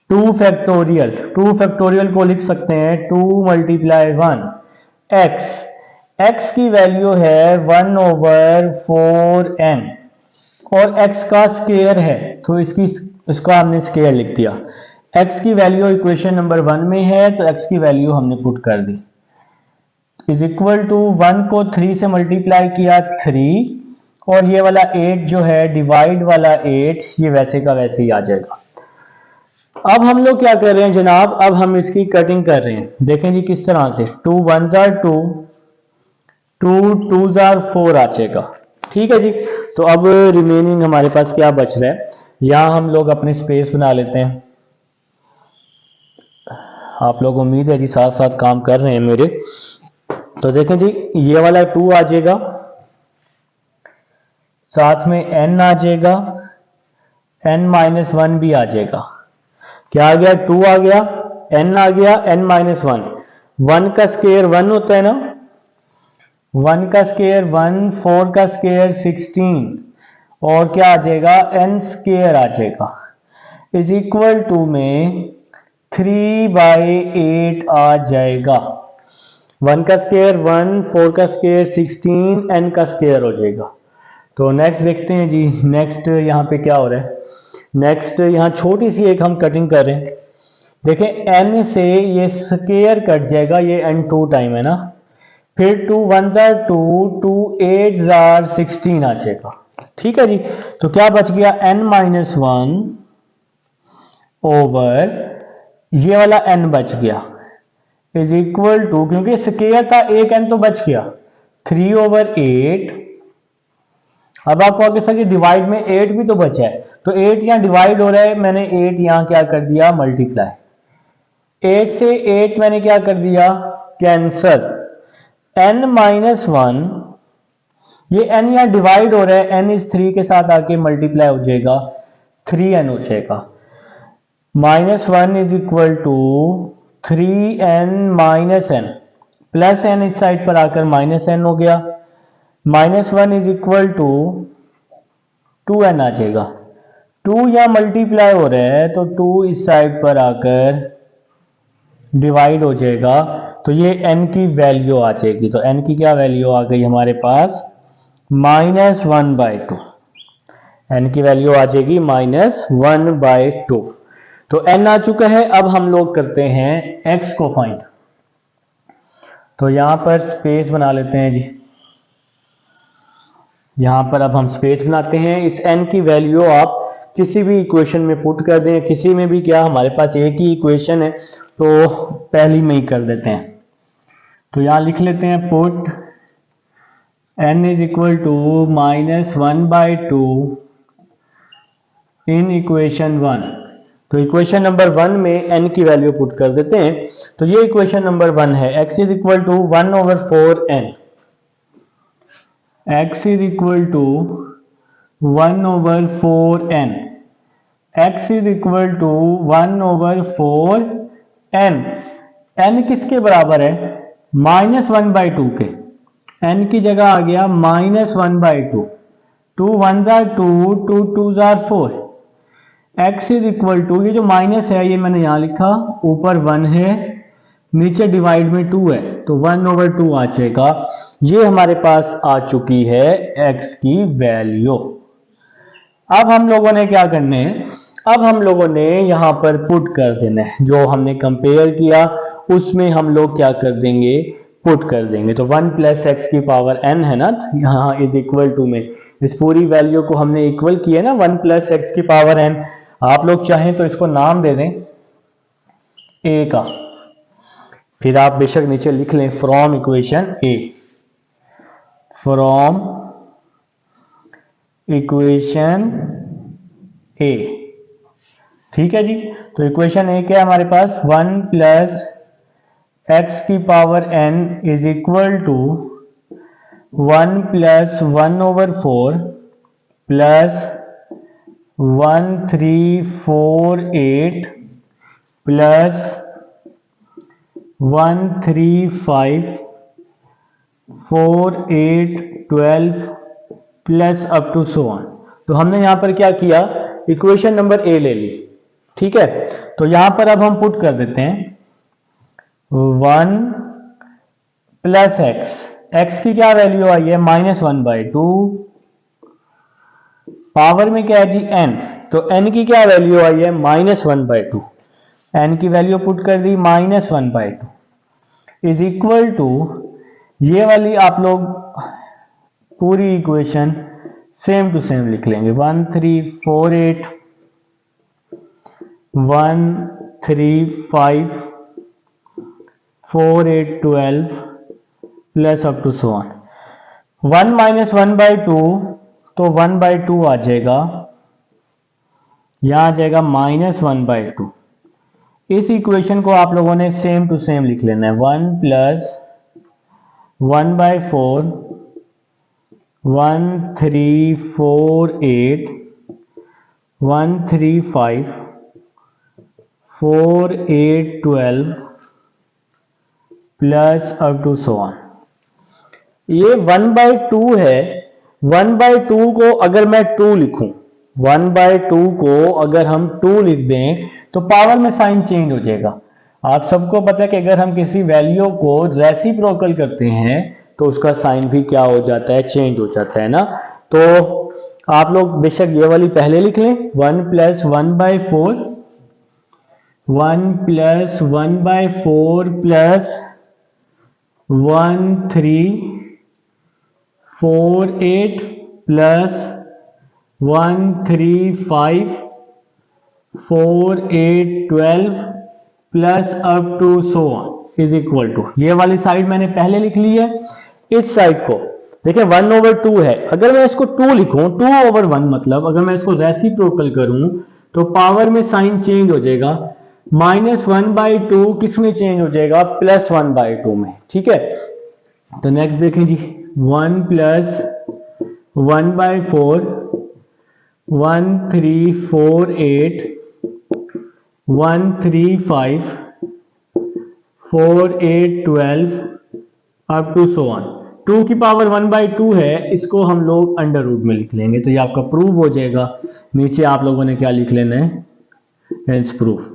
2 फैक्टोरियल, 2 फैक्टोरियल को लिख सकते हैं 2 × 1 x की वैल्यू है 1/4n और x का स्क्वायर है तो इसका हमने स्क्वायर लिख दिया। x की वैल्यू इक्वेशन नंबर 1 में है तो x की वैल्यू हमने पुट कर दी, इज इक्वल टू 1 को 3 से मल्टीप्लाई किया 3, और ये वाला 8 जो है डिवाइड वाला 8 ये वैसे का वैसे ही आ जाएगा। अब हम लोग क्या कर रहे हैं जनाब, अब हम इसकी कटिंग कर रहे हैं। देखें जी किस तरह से, 2 1s are 2, 2 2s are 4 आ जाएगा। ठीक है जी। तो अब रिमेनिंग हमारे पास क्या बच रहा है, यहां हम लोग अपनी स्पेस बना लेते हैं। आप लोग उम्मीद है जी साथ साथ काम कर रहे हैं मेरे। तो देखें जी ये वाला 2 आ जाएगा, साथ में n आ जाएगा, n -1 भी आ जाएगा। क्या आ गया, 2 आ गया, n आ गया, n -1। 1 का स्क्वायर 1 होता है ना, 1 का स्क्वायर 1, 4 का स्क्वायर 16, और क्या आ जाएगा, n स्क्वायर आ जाएगा, इज इक्वल टू में 3/8 आ जाएगा। 1 का स्क्वायर 1, 4 का स्क्वायर 16, n का स्क्वायर हो जाएगा। तो नेक्स्ट देखते हैं जी, नेक्स्ट यहाँ पे क्या हो रहा है। नेक्स्ट यहाँ छोटी सी एक हम कटिंग कर रहे हैं। देखें n से ये स्क्वायर कट जाएगा, ये n 2 टाइम है ना, फिर 2 1s are 2, 2 8s are 16 आ जाएगा। ठीक है जी। तो क्या बच गया, n -1 ओवर ये वाला n बच गया, इज इक्वल टू, क्योंकि स्क्वायर था एक n तो बच गया, 3/8। अब आपको आगे सर डिवाइड में 8 भी तो बचा है, तो 8 यहां डिवाइड हो रहा है, मैंने 8 यहां क्या कर दिया, मल्टीप्लाई। 8 से 8 मैंने क्या कर दिया, कैंसर। n -1, ये n यहां डिवाइड हो रहा है, n इस 3 के साथ आके मल्टीप्लाई हो जाएगा, 3n हो जाएगा। -1 is equal to 3n -n, plus n इस साइड पर आकर -n हो गया, -1 इज इक्वल टू 2n आ जाएगा। 2 यहां मल्टीप्लाई हो रहा है तो 2 इस साइड पर आकर डिवाइड हो जाएगा, तो ये n की वैल्यू आ जाएगी। तो n की क्या वैल्यू आ गई हमारे पास, -1/2। n की वैल्यू आ जाएगी -1/2। तो n आ चुका है। अब हम लोग करते हैं x को फाइंड। तो यहां पर स्पेस बना लेते हैं जी, यहां पर अब हम स्पेस बनाते हैं। इस n की वैल्यू आप किसी भी इक्वेशन में पुट कर दें, किसी में भी क्या हमारे पास एक ही इक्वेशन है तो पहली में ही कर देते हैं। तो यहां लिख लेते हैं put n is equal to -1/2 in equation 1। तो इक्वेशन नंबर 1 में n की वैल्यू पुट कर देते हैं। तो ये इक्वेशन नंबर 1 है, x is equal to 1/4n, x is equal to 1/4n, x is equal to 1/4n। n किसके बराबर है? -1/2 के। n की जगह आ गया -1/2, 2 1s are 2, 2 2s are 4। x is equal to, ये जो माइनस है ये मैंने यहां लिखा, ऊपर 1 है, नीचे डिवाइड में 2 है, तो 1/2 आ जाएगा। ये हमारे पास आ चुकी है x की वैल्यू। अब हम लोगों ने क्या करना है? अब हम लोगों ने यहां पर पुट कर देना है, जो हमने कंपेयर किया उसमें हम लोग क्या कर देंगे? पुट कर देंगे। तो 1 प्लस एक्स की पावर n है ना, तो यहाँ इज इक्वल टू में इस पूरी वैल्यू को हमने इक्वल किया ना 1 प्लस एक्स की पावर n। आप लोग चाहें तो इसको नाम दे दें a का, फिर आप बेशक नीचे लिख लें from equation a, from equation a। ठीक है जी। तो इक्वेशन a क्या है हमारे पास? 1 प्लस एक्स की power n is equal to 1 plus 1/4 plus 1348 plus 135 4 8 12 plus up to so on. तो हमने यहां पर क्या किया? इक्वेशन नंबर ए ले ली। ठीक है, तो यहां पर अब हम पुट कर देते हैं 1 प्लस एक्स, एक्स की क्या वैल्यू आई है? -1/2, पावर में क्या है जी? n, तो n की क्या वैल्यू आई है? -1/2, n की वैल्यू पुट कर दी -1/2 इज इक्वल टू, ये वाली आप लोग पूरी इक्वेशन सेम टू सेम लिख लेंगे, 1348 135 4 8 12 plus up to so on. 1 - 1/2 तो 1/2 आ जाएगा, यहां आ जाएगा -1/2। इस इक्वेशन को आप लोगों ने सेम टू सेम लिख लेना है, 1 plus 1/4 1348 135 4 8 12 plus up to so on. ये 1/2 है, 1/2 को अगर मैं 2 लिखूं, 1/2 को अगर हम 2 लिख दें तो पावर में साइन चेंज हो जाएगा। आप सबको पता है कि अगर हम किसी वैल्यू को रेसिप्रोकल करते हैं तो उसका साइन भी क्या हो जाता है? चेंज हो जाता है ना। तो आप लोग बेशक ये वाली पहले लिख लें, 1 plus 1/4 1 plus 1/4 plus 1348 plus 135 4 8 12 plus up to so on is equal to, ये वाली साइड मैंने पहले लिख ली है। इस साइड को देखिए 1/2 है, अगर मैं इसको 2 लिखूं, 2/1 मतलब अगर मैं इसको रेसिप्रोकल करूं तो पावर में साइन चेंज हो जाएगा, -1/2 किस में चेंज हो जाएगा? +1/2 में। ठीक है, तो नेक्स्ट देखें जी, 1 plus 1/4 1348 135 4 8 12 up to so on. 2 की पावर 1/2 है, इसको हम लोग अंडर रूट में लिख लेंगे तो ये आपका प्रूव हो जाएगा। नीचे आप लोगों ने क्या लिख लेना है? Hence proof.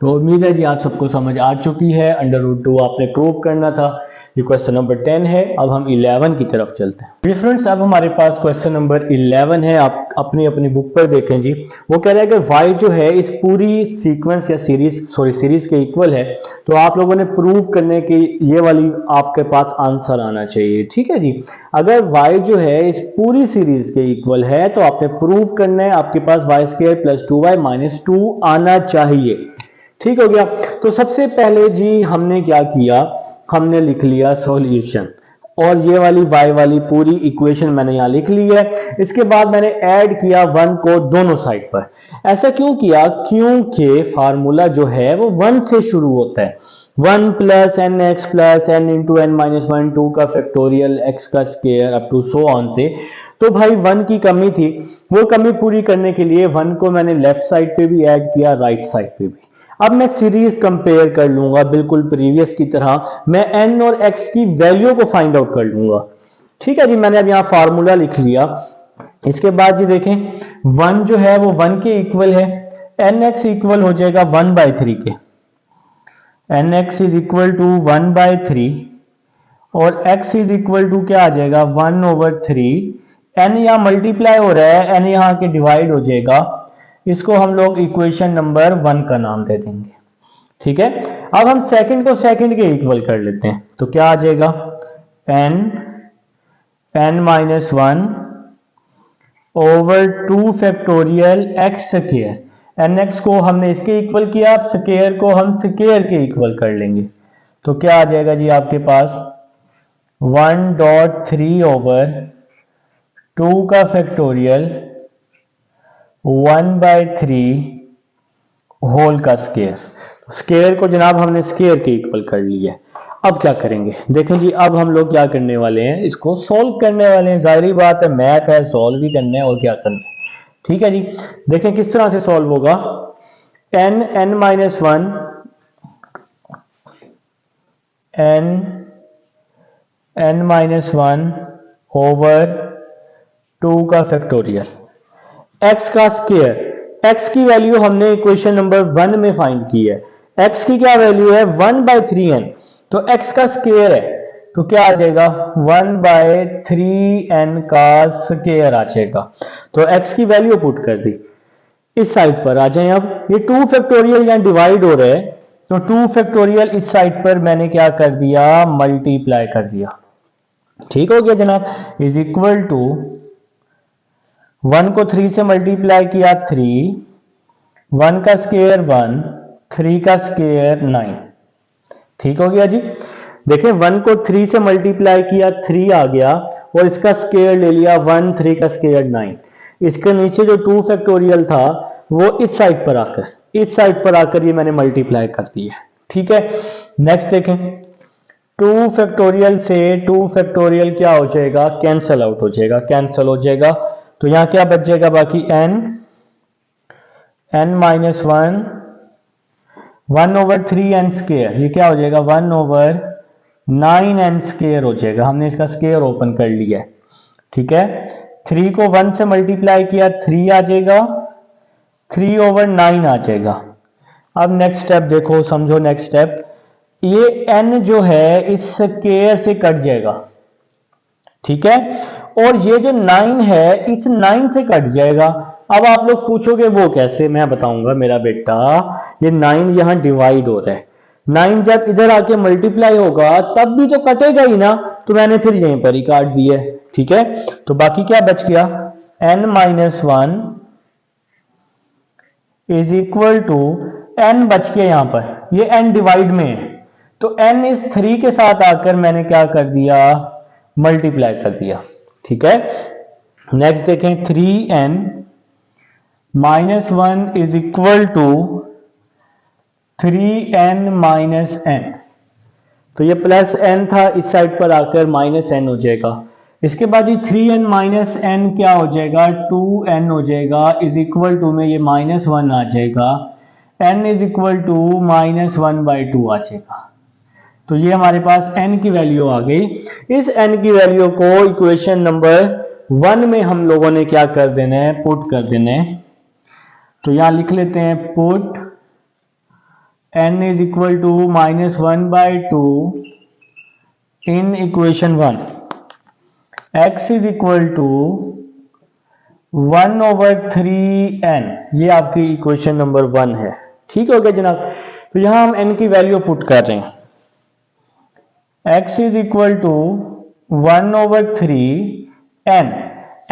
तो उम्मीद है जी आप सबको समझ आ चुकी है। अंडर रूट 2 आपने प्रूव करना था। ये क्वेश्चन नंबर 10 है। अब हम 11 की तरफ चलते हैं। फ्रेंड्स अब हमारे पास क्वेश्चन नंबर 11 है। आप अपनी अपनी बुक पर देखें जी। वो कह रहा है कि y जो है इस पूरी सीक्वेंस या सीरीज के इक्वल है, तो आप लोगों ने प्रूव करने की ये वाली आपके पास आंसर आना चाहिए। ठीक है जी। अगर y जो है इस पूरी सीरीज के इक्वल है तो आपने प्रूव करना है, आपके पास y² + 2y - 2 आना चाहिए। ठीक हो गया। तो सबसे पहले जी हमने क्या किया, हमने लिख लिया सॉल्यूशन, और ये वाली y वाली पूरी इक्वेशन मैंने यहां लिख ली है। इसके बाद मैंने ऐड किया 1 को दोनों साइड पर। ऐसा क्यों किया, क्योंकि फार्मूला जो है वो 1 से शुरू होता है। 1 + nx + n × n - 1 2 का फैक्टोरियल x का square up to so on से। तो भाई 1 की कमी थी, वो कमी पूरी करने के लिए 1 को मैंने लेफ्ट साइड पे भी ऐड किया, राइट साइड पे भी। अब मैं सीरीज कंपेयर कर लूंगा बिल्कुल प्रीवियस की तरह, मैं n और x की वैल्यू को फाइंड आउट कर लूंगा। ठीक है जी। मैंने अब यहां फार्मूला लिख लिया। इसके बाद जी देखें 1 जो है वो 1 के इक्वल है, nx इक्वल हो जाएगा 1/3 के, nx इज इक्वल टू 1/3 और x इज इक्वल टू क्या आ जाएगा 1/3। n यहां मल्टीप्लाई हो रहा है, n यहां के डिवाइड हो जाएगा। इसको हम लोग इक्वेशन नंबर 1 का नाम दे देंगे। ठीक है। अब हम सेकंड को सेकंड के इक्वल कर लेते हैं, तो क्या आ जाएगा n - 1 / 2 factorial x square. nx को हमने इसके इक्वल किया, अब स्क्वायर को हम स्क्वायर के इक्वल कर लेंगे। तो क्या आ जाएगा जी आपके पास 1.3/2 का फैक्टोरियल 1/3 होल का स्क्वायर। स्क्वायर को जनाब हमने स्क्वायर के इक्वल कर लिया। अब क्या करेंगे, देखें जी। अब हम लोग क्या करने वाले हैं, इसको सॉल्व करने वाले हैं। जाहिर बात है मैथ है, सॉल्व भी करना है और क्या करना है। ठीक है जी। देखें किस तरह से सॉल्व होगा। n - 1 ओवर 2 का फैक्टोरियल x का स्क्वायर। x की वैल्यू हमने इक्वेशन नंबर 1 में फाइंड की है। x की क्या वैल्यू है 1/3n, तो x का स्क्वायर है, तो क्या आ जाएगा 1/3n का स्क्वायर आ जाएगा। तो x की वैल्यू पुट कर दी। इस साइड पर आ जाए। अब ये 2 फैक्टोरियल यहां डिवाइड हो रहे हैं, तो 2 फैक्टोरियल इस साइड पर मैंने क्या कर दिया, मल्टीप्लाई कर दिया। ठीक हो गया जनाब। इज इक्वल टू 1 को 3 से मल्टीप्लाई किया 3, 1 का स्क्वायर 1, 3 का स्क्वायर 9। ठीक हो गया जी। देखिए 1 को 3 से मल्टीप्लाई किया 3 आ गया, और इसका स्क्वायर ले लिया 1, 3 का स्क्वायर 9। इसके नीचे जो 2 फैक्टोरियल था वो इस साइड पर आकर ये मैंने मल्टीप्लाई कर दिया। ठीक है। नेक्स्ट देखें 2 फैक्टोरियल से 2 फैक्टोरियल क्या हो जाएगा, कैंसल आउट हो जाएगा, कैंसल हो जाएगा। तो यहां क्या बच जाएगा बाकी n - 1/3n स्क्वायर। ये क्या हो जाएगा 1/9n स्क्वायर हो जाएगा। हमने इसका स्क्वायर ओपन कर लिया है। ठीक है। 3 को 1 से मल्टीप्लाई किया 3 आ जाएगा, 3/9 आ जाएगा। अब नेक्स्ट स्टेप देखो, समझो नेक्स्ट स्टेप। ये n जो है इस स्क्वायर से कट जाएगा। ठीक है। और ये जो 9 है इस 9 से कट जाएगा। अब आप लोग पूछोगे वो कैसे, मैं बताऊंगा मेरा बेटा। ये 9 यहां डिवाइड हो रहा है, 9 जब इधर आके मल्टीप्लाई होगा तब भी तो कटेगा ही ना, तो मैंने फिर यहीं पर ही काट दिया। ठीक है। तो बाकी क्या बच गया n - 1 is equal to n बच गया यहां पर, ये n डिवाइड में है, तो n इस 3 के साथ आकर मैंने क्या कर दिया, मल्टीप्लाई कर दिया। ठीक है। नेक्स्ट देखें 3n - 1 is equal to 3n - n। तो ये प्लस n था, इस साइड पर आकर माइनस n हो जाएगा। इसके बाद ये 3n - n क्या हो जाएगा 2n हो जाएगा, इज इक्वल टू में ये -1 आ जाएगा, n इज इक्वल टू -1/2 आ जाएगा। तो ये हमारे पास n की वैल्यू आ गई। इस n की वैल्यू को इक्वेशन नंबर 1 में हम लोगों ने क्या कर देना है, पुट कर देना है। तो यहां लिख लेते हैं put n is equal to -1/2 in equation 1 x is equal to 1/3n, ये आपकी इक्वेशन नंबर 1 है। ठीक हो गया जनाब। तो यहां हम n की वैल्यू पुट कर रहे हैं, x is equal to 1/3n,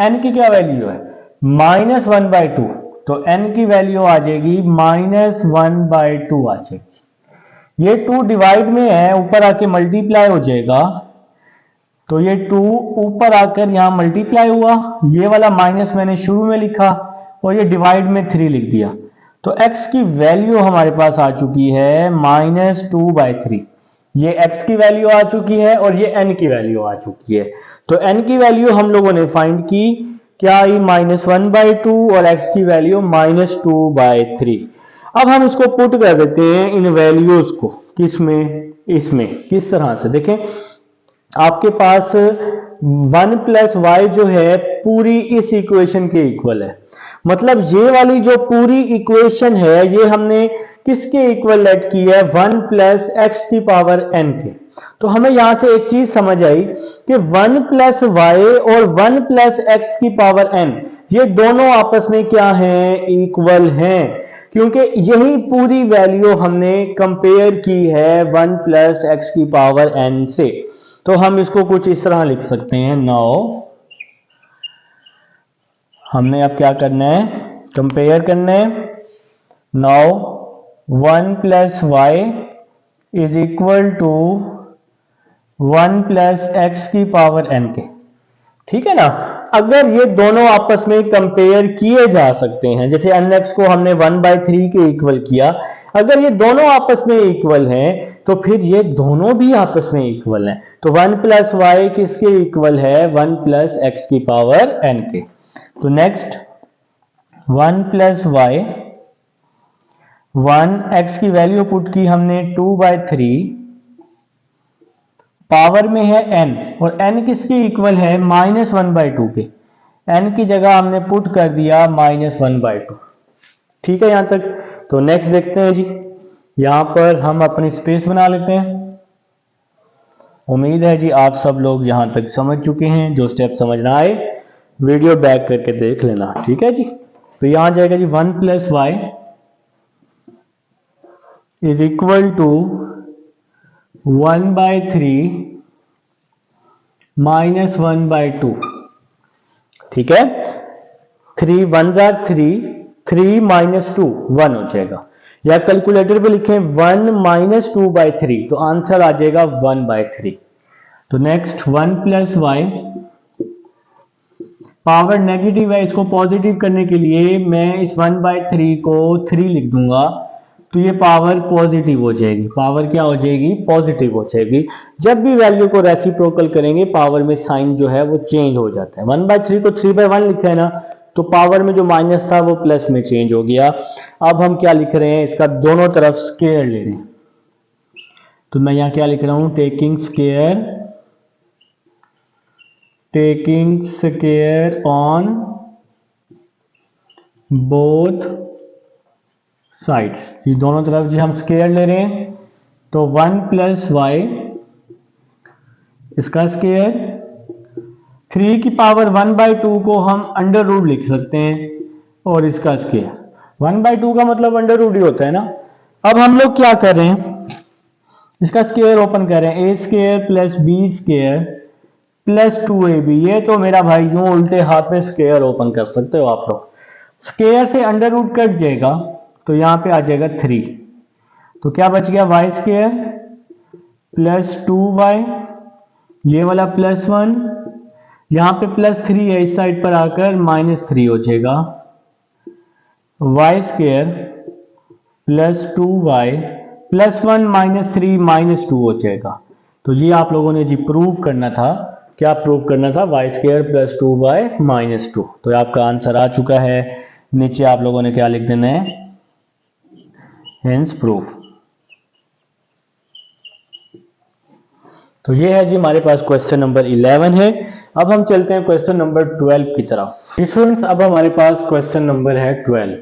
n की क्या वैल्यू है -1/2, तो n की वैल्यू आ जाएगी -1/2 आ जाएगी। ये 2 डिवाइड में है, ऊपर आके मल्टीप्लाई हो जाएगा, तो ये 2 ऊपर आकर यहां मल्टीप्लाई हुआ, ये वाला माइनस मैंने शुरू में लिखा और ये डिवाइड में 3 लिख दिया, तो x की वैल्यू हमारे पास आ चुकी है -2/3। ये x की वैल्यू आ चुकी है और ये n की वैल्यू आ चुकी है। तो n की वैल्यू हम लोगों ने फाइंड की, क्या आई -1/2 और x की वैल्यू -2/3। अब हम इसको पुट कर देते हैं इन वैल्यूज को, किसमें, इसमें। किस तरह से देखें, आपके पास 1 + y जो है पूरी इस इक्वेशन के इक्वल है, मतलब ये वाली जो पूरी इक्वेशन है ये हमने किसके इक्वल लेट की है, 1 + x⁻n के। तो हमें यहां से एक चीज समझ आई कि 1 + y और 1 + x⁻n ये दोनों आपस में क्या हैं, इक्वल हैं, क्योंकि यही पूरी वैल्यू हमने कंपेयर की है 1 + x⁻n से। तो हम इसको कुछ इस तरह लिख सकते हैं, नाउ हमने अब क्या करना है, कंपेयर करना है। Now 1 + y is equal to 1 + x⁻n के, ठीक है ना। अगर ये दोनों आपस में कंपेयर किए जा सकते हैं, जैसे nx को हमने 1/3 के इक्वल किया, अगर ये दोनों आपस में इक्वल हैं तो फिर ये दोनों भी आपस में इक्वल हैं। तो 1 + y किसके इक्वल है, 1 + x⁻n के। तो नेक्स्ट 1 + y, 1 x की वैल्यू पुट की हमने 2/3, पावर में है n और n किसके इक्वल है, -1/2 के। n की जगह हमने पुट कर दिया -1/2। ठीक है यहां तक। तो नेक्स्ट देखते हैं जी, यहां पर हम अपनी स्पेस बना लेते हैं। उम्मीद है जी आप सब लोग यहां तक समझ चुके हैं, जो स्टेप समझ ना आए वीडियो बैक करके देख लेना, ठीक है जी। तो यहां जाएगा जी 1 + y इज इक्वल टू 1/3 -1/2, ठीक है। 3 1 = 3, 3 - 2 1 हो जाएगा, या कैलकुलेटर पे लिखें 1 - 2/3, तो आंसर आ जाएगा 1/3। तो नेक्स्ट 1 + y, पावर नेगेटिव है, इसको पॉजिटिव करने के लिए मैं इस 1/3 को 3 लिख दूंगा, तो ये पावर पॉजिटिव हो जाएगी। पावर क्या हो जाएगी, पॉजिटिव हो जाएगी। जब भी वैल्यू को रेसिप्रोकल करेंगे पावर में साइन जो है वो चेंज हो जाता है। 1/3 को 3/1 लिखा है ना, तो पावर में जो माइनस था वो प्लस में चेंज हो गया। अब हम क्या लिख रहे हैं, इसका दोनों तरफ स्क्वायर ले रहे हैं। तो मैं यहां क्या लिख रहा हूं, taking square on both sides, ये दोनों तरफ जो हम स्क्वायर ले रहे हैं। तो 1 + y इसका स्क्वायर, 3 की पावर 1/2 को हम अंडर रूट लिख सकते हैं और इसका स्क्वायर। 1/2 का मतलब अंडर रूट ही होता है ना। अब हम लोग क्या कर रहे हैं, इसका स्क्वायर ओपन कर रहे हैं, a² + b² + 2ab। ये तो मेरा भाई यूं उल्टे हाथ में स्क्वायर ओपन कर सकते हो आप लोग। स्क्वायर से अंडर रूट कट जाएगा तो यहां पे आ जाएगा 3, तो क्या बच गया, y² + 2y, ये वाला +1, यहां पे +3 है, इस साइड पर आकर -3 हो जाएगा, y² + 2y +1 - 3 - 2 हो जाएगा। तो ये आप लोगों ने जी प्रूव करना था, क्या प्रूव करना था, y² + 2y - 2। तो आपका आंसर आ चुका है। नीचे आप लोगों ने क्या लिख देना है, हेंस प्रूव। तो ये है जी हमारे पास क्वेश्चन नंबर 11 है। अब हम चलते हैं क्वेश्चन नंबर 12 की तरफ। स्टूडेंट्स अब हमारे पास क्वेश्चन नंबर है 12।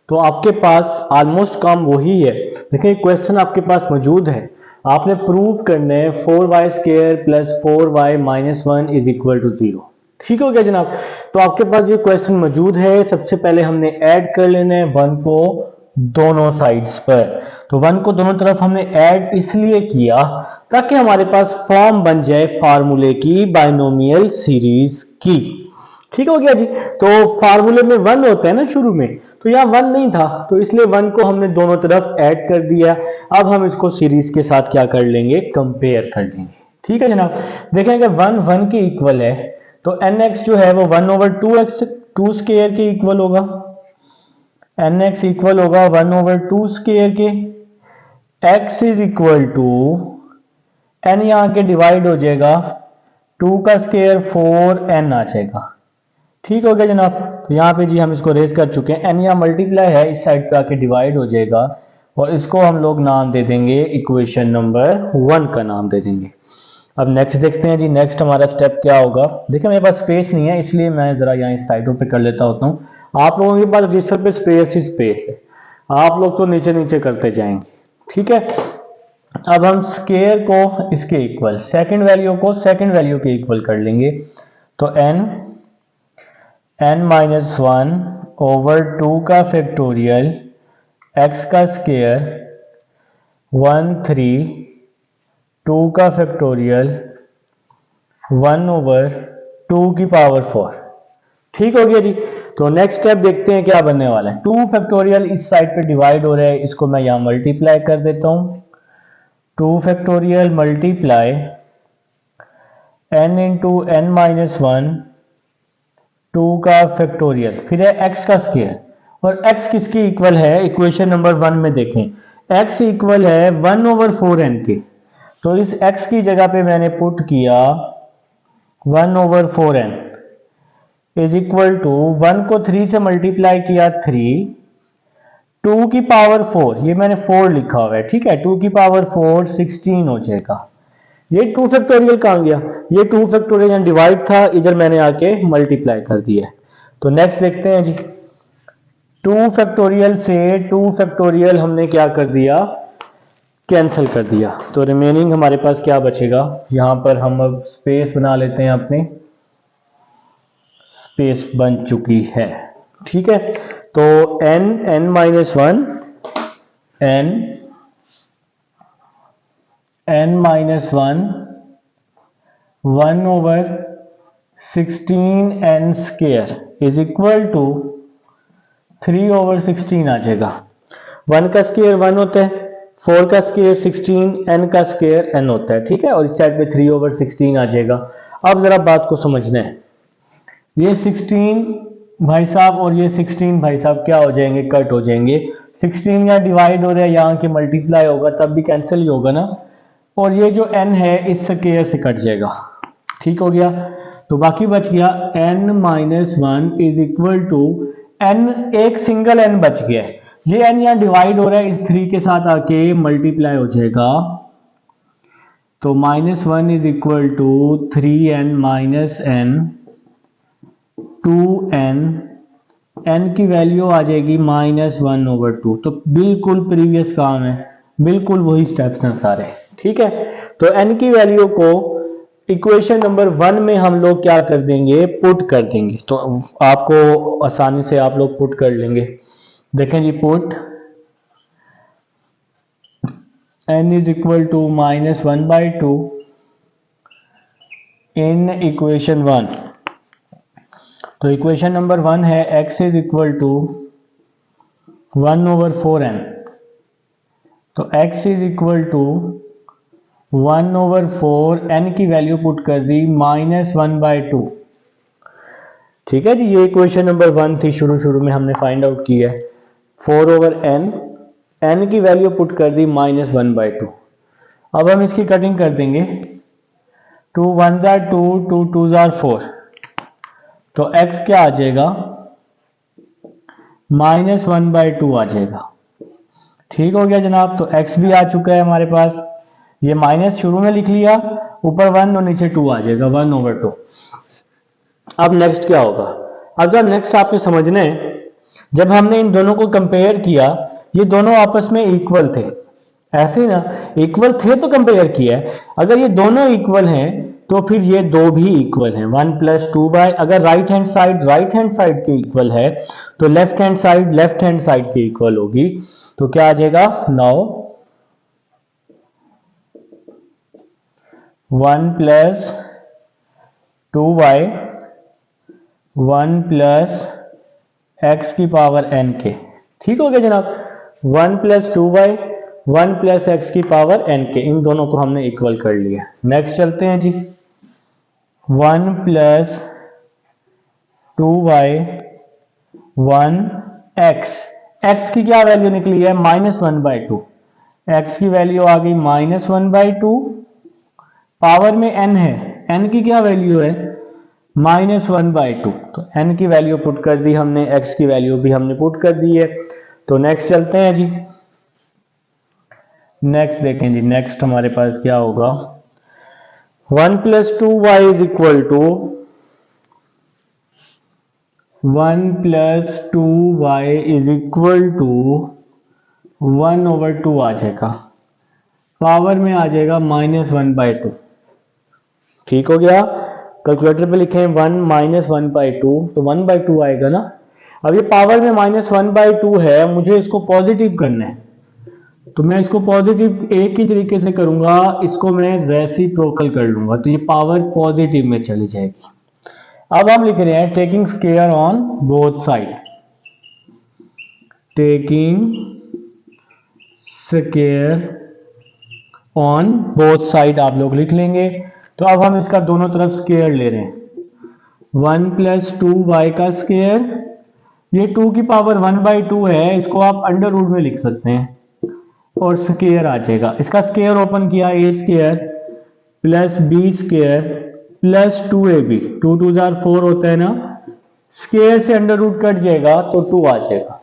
तो आपके पास ऑलमोस्ट काम वही है। देखिए क्वेश्चन आपके पास मौजूद है, आपने प्रूव करना है 4y² plus 4y minus 1 is equal to 0। ठीक हो गया जनाब। तो आपके पास ये क्वेश्चन मौजूद है। सबसे पहले हमने ऐड कर लेना है 1 को दोनों साइड्स पर। तो 1 को दोनों तरफ हमने ऐड इसलिए किया ताकि हमारे पास फॉर्म बन जाए फार्मूले की बाइनोमियल सीरीज की। ठीक हो गया जी। तो फार्मूले में 1 होता है ना शुरू में, तो यहाँ 1 नहीं था, तो इसलिए 1 को हमने दोनों तरफ ऐड कर दिया। अब हम इसको सीरीज के साथ क्या कर लेंगे, कंपेयर कर लेंगे। ठीक है जनाब। देखें अगर 1 1 के इक्वल है तो nx जो है वो 1/2x 2 स्क्वायर के इक्वल होगा। nx इक्वल होगा 1/2 स्क्वायर के। x is equal to n यहाँ के डिवाइड हो जाएगा 2 का स्क्वायर 4n आ जाएगा। ठीक हो गया जनाब। तो यहाँ पे जी हम इसको रेज कर चुके हैं। n यहाँ मल्टीप्लाई है, इस साइड पे आके डिवाइड हो जाएगा और इसको हम लोग नाम दे देंगे इक्वेशन नंबर 1 का नाम दे देंगे। अब नेक्स्ट देखते हैं जी। नेक्स्ट हमारा स्टेप क्या होगा। देखिए मेरे पास स्पेस नहीं है इसलिए मैं जरा यहाँ इस साइडों पे कर लेता होता हूँ। आप लोगों के पास रजिस्टर पे स्पेस ही स्पेस है, आप लोग तो नीचे नीचे करते जाएंगे। ठीक है। अब हम स्क्वायर को इसके इक्वल, सेकंड वैल्यू को सेकंड वैल्यू के इक्वल कर लेंगे। तो n माइनस 1/2 का फैक्टोरियल x का स्क्वायर 1 3 2 का फैक्टोरियल 1/2 की पावर 4। ठीक हो गया जी। तो नेक्स्ट स्टेप देखते हैं क्या बनने वाला है। 2 फैक्टोरियल इस साइड पे डिवाइड हो रहा है, इसको मैं यहां मल्टीप्लाई कर देता हूं। 2 factorial multiply n into n minus 1 2 का फैक्टोरियल, फिर है x का स्क्वायर। और x किसकी इक्वल है, इक्वेशन नंबर 1 में देखें x इक्वल है 1/4n के। तो इस x की जगह पे मैंने पुट किया 1/4n इज इक्वल टू 1 को 3 से मल्टीप्लाई किया 3, 2 की पावर 4, ये मैंने 4 लिखा हुआ है। ठीक है। 2 की पावर 4 16 हो जाएगा। ये 2 फैक्टोरियल कहाँ गया, ये 2 फैक्टोरियल यहाँ डिवाइड था, इधर मैंने आके मल्टीप्लाई कर दिया। तो नेक्स्ट देखते हैं जी। 2 फैक्टोरियल से 2 फैक्टोरियल हमने क्या कर दिया, कैंसिल कर दिया। तो रिमेनिंग हमारे पास क्या बचेगा, यहां पर हम अब स्पेस बना लेते हैं, अपने स्पेस बन चुकी है। ठीक है। तो n minus 1 n minus 1 1/16n square is equal to 3/16 आ जाएगा। 1 का स्क्वायर 1 होता है, 4 का स्क्वायर 16, n का स्क्वायर n होता है। ठीक है। और इस साइड पे 3/16 आ जाएगा। अब जरा बात को समझना है, ये 16 भाई साहब और ये 16 भाई साहब क्या हो जाएंगे, कट हो जाएंगे। 16 यहाँ डिवाइड हो रहा है, यहाँ के मल्टीप्लाई होगा तब भी कैंसिल ही होगा ना, और ये जो n है इस स्क्वायर से कट जाएगा। ठीक हो गया। तो बाकी बच गया n minus 1 is equal to n, एक सिंगल n बच गया है, ये n यहाँ डिवाइड हो रहा है, इस 3 के साथ आके मल्टीप्लाई हो जाएगा। तो -1 is equal to 3n minus n 2n, n की वैल्यू आ जाएगी -1/2। तो बिल्कुल प्रीवियस काम है, बिल्कुल वही स्टेप्स हैं सारे। ठीक है। तो n की वैल्यू को इक्वेशन नंबर 1 में हम लोग क्या कर देंगे, पुट कर देंगे। तो आपको आसानी से आप लोग पुट कर लेंगे। देखें जी, put n is equal to -1/2 in equation 1। तो इक्वेशन नंबर 1 है x is equal to 1/4n। तो x is equal to 1/4, n की वैल्यू पुट कर दी -1/2। ठीक है जी। ये इक्वेशन नंबर 1 थी, शुरू में हमने फाइंड आउट किया है 4/n, n की वैल्यू पुट कर दी -1/2। अब हम इसकी कटिंग कर देंगे, 2 1 2, 2 2 4, तो x क्या आ जाएगा, -1/2 आ जाएगा। ठीक हो गया जनाब। तो x भी आ चुका है हमारे पास, ये माइनस शुरू में लिख लिया, ऊपर 1 और नीचे 2 आ जाएगा 1/2। अब नेक्स्ट क्या होगा, अब जब नेक्स्ट आपने समझना है, जब हमने इन दोनों को कंपेयर किया, ये दोनों आपस में इक्वल थे, ऐसे ही ना, इक्वल थे तो कंपेयर किया है। अगर ये दोनों इक्वल हैं तो फिर ये दो भी इक्वल हैं। 1 प्लस 2y, अगर राइट हैंड साइड के इक्वल है तो लेफ्ट हैंड साइड के इक्वल होगी। तो क्या आ जाएगा? Now 1 plus 2y 1 plus x की पावर n के, ठीक हो गया जनाब। 1 प्लस 2y 1 प्लस एक्स की पावर n के, इन दोनों को हमने इक्वल कर लिया। नेक्स्ट चलते हैं जी। 1 प्लस 2y 1 x की क्या वैल्यू निकली है? -1/2। x की वैल्यू आ गई -1/2, पावर में n है, n की क्या वैल्यू है? -1/2। तो n की वैल्यू पुट कर दी हमने, x की वैल्यू भी हमने पुट कर दी है। तो नेक्स्ट चलते हैं जी। नेक्स्ट देखें जी, नेक्स्ट हमारे पास क्या होगा? 1 plus 2y is equal to 1 plus 2y is equal to 1/2 आ जाएगा, पावर में आ जाएगा -1/2। ठीक हो गया। कैलकुलेटर पे लिखें 1 -1/2 तो 1/2 आएगा ना। अब ये पावर में -1/2 है, मुझे इसको पॉजिटिव करना है, तो मैं इसको पॉजिटिव एक ही तरीके से करूंगा, इसको मैं रेसिप्रोकल कर लूंगा, तो ये पावर पॉजिटिव में चली जाएगी। अब हम लिख रहे हैं taking square on both side, taking square on both side आप लोग लिख लेंगे। तो अब हम इसका दोनों तरफ स्क्वायर ले रहे हैं। 1 प्लस 2y का स्क्वायर, ये 2 की पावर 1/2 है, इसको आप अंडर रूट में लिख सकते हैं और स्क्वायर आ जाएगा। इसका स्क्वायर ओपन किया, a square plus b square plus 2ab, 2 2 4 होता है ना, स्क्वायर से अंडर रूट कट जाएगा तो 2 आ जाएगा।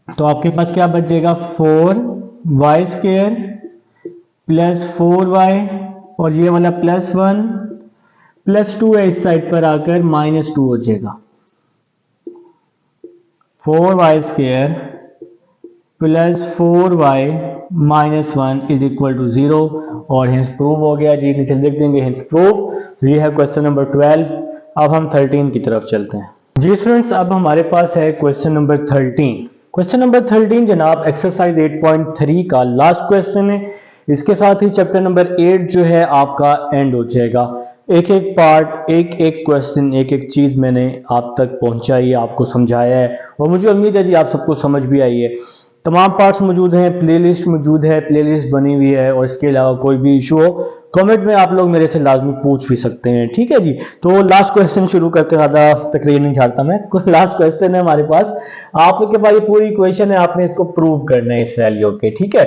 तो आपके पास क्या बच जाएगा? 4y स्क्वायर प्लस 4y और ये वाला +1 प्लस 2 है, इस साइड पर आकर -2 हो जाएगा। 4y square plus 4y -1 is equal to 0 और हिंस प्रूव हो गया जी। नीचे लिख देंगे हिंस प्रूव। तो ये है क्वेश्चन नंबर 12। अब हम 13 की तरफ चलते हैं जी स्टूडेंट्स। अब हमारे पास है क्वेश्चन नंबर 13। क्वेश्चन नंबर 13 जनाब एक्सरसाइज 8.3 का लास्ट क्वेश्चन है। इसके साथ ही चैप्टर नंबर 8 जो है आपका एंड हो जाएगा। एक एक पार्ट, एक एक क्वेश्चन, एक एक चीज मैंने आप तक पहुंचाई है, आपको समझाया है और मुझे उम्मीद है जी आप सबको समझ भी आई है। तमाम पार्ट्स मौजूद हैं, प्लेलिस्ट मौजूद है, प्लेलिस्ट बनी हुई है और इसके अलावा कोई भी इशू हो कमेंट में आप लोग मेरे से लाजमी पूछ भी सकते हैं। ठीक है जी। तो लास्ट क्वेश्चन शुरू करते, ज़्यादा तकरीर नहीं झाड़ता मैं। लास्ट क्वेश्चन है हमारे पास, आप लोग के पास ये पूरी इक्वेशन है, आपने इसको प्रूव करना है इस वैल्यू के। ठीक है,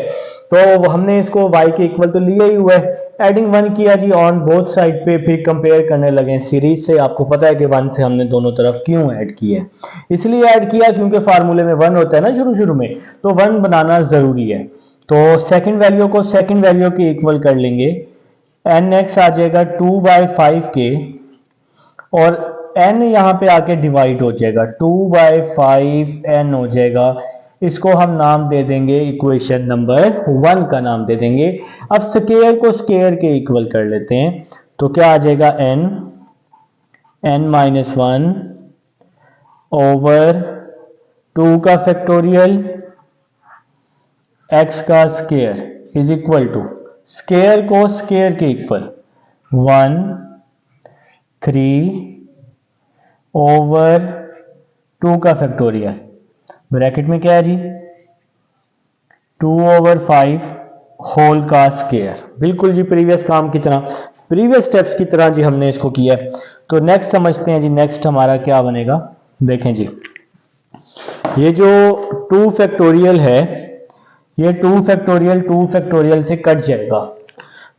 तो हमने इसको y के इक्वल तो लिया ही हुआ है, एडिंग 1 किया जी ऑन बोथ साइड पे, फिर कंपेयर करने लगे सीरीज से। आपको पता है कि 1 से हमने दोनों तरफ क्यों ऐड किया है, इसलिए ऐड किया क्योंकि फार्मूले में 1 होता है ना शुरू में, तो 1 बनाना जरूरी है। तो सेकंड वैल्यू को सेकंड वैल्यू के इक्वल कर लेंगे, nx आ जाएगा 2/5 के और n यहाँ पे आके डिवाइड हो जाएगा, 2/5 n हो जाएगा। इसको हम नाम दे देंगे इक्वेशन नंबर 1 का नाम दे देंगे। अब स्क्वायर को स्क्वायर के इक्वल कर लेते हैं, तो क्या आ जाएगा n-1 ओवर 2 का फैक्टोरियल x का square is equal to square को स्क्वायर के इक्वल 1 3 ओवर 2 का फैक्टोरियल, ब्रैकेट में क्या है जी 2/5 होल का स्क्वायर। बिल्कुल जी प्रीवियस काम की तरह, प्रीवियस स्टेप्स की तरह जी हमने इसको किया है। तो नेक्स्ट समझते हैं जी, नेक्स्ट हमारा क्या बनेगा। देखें जी, ये जो 2 फैक्टोरियल है, ये 2 फैक्टोरियल से कट जाएगा।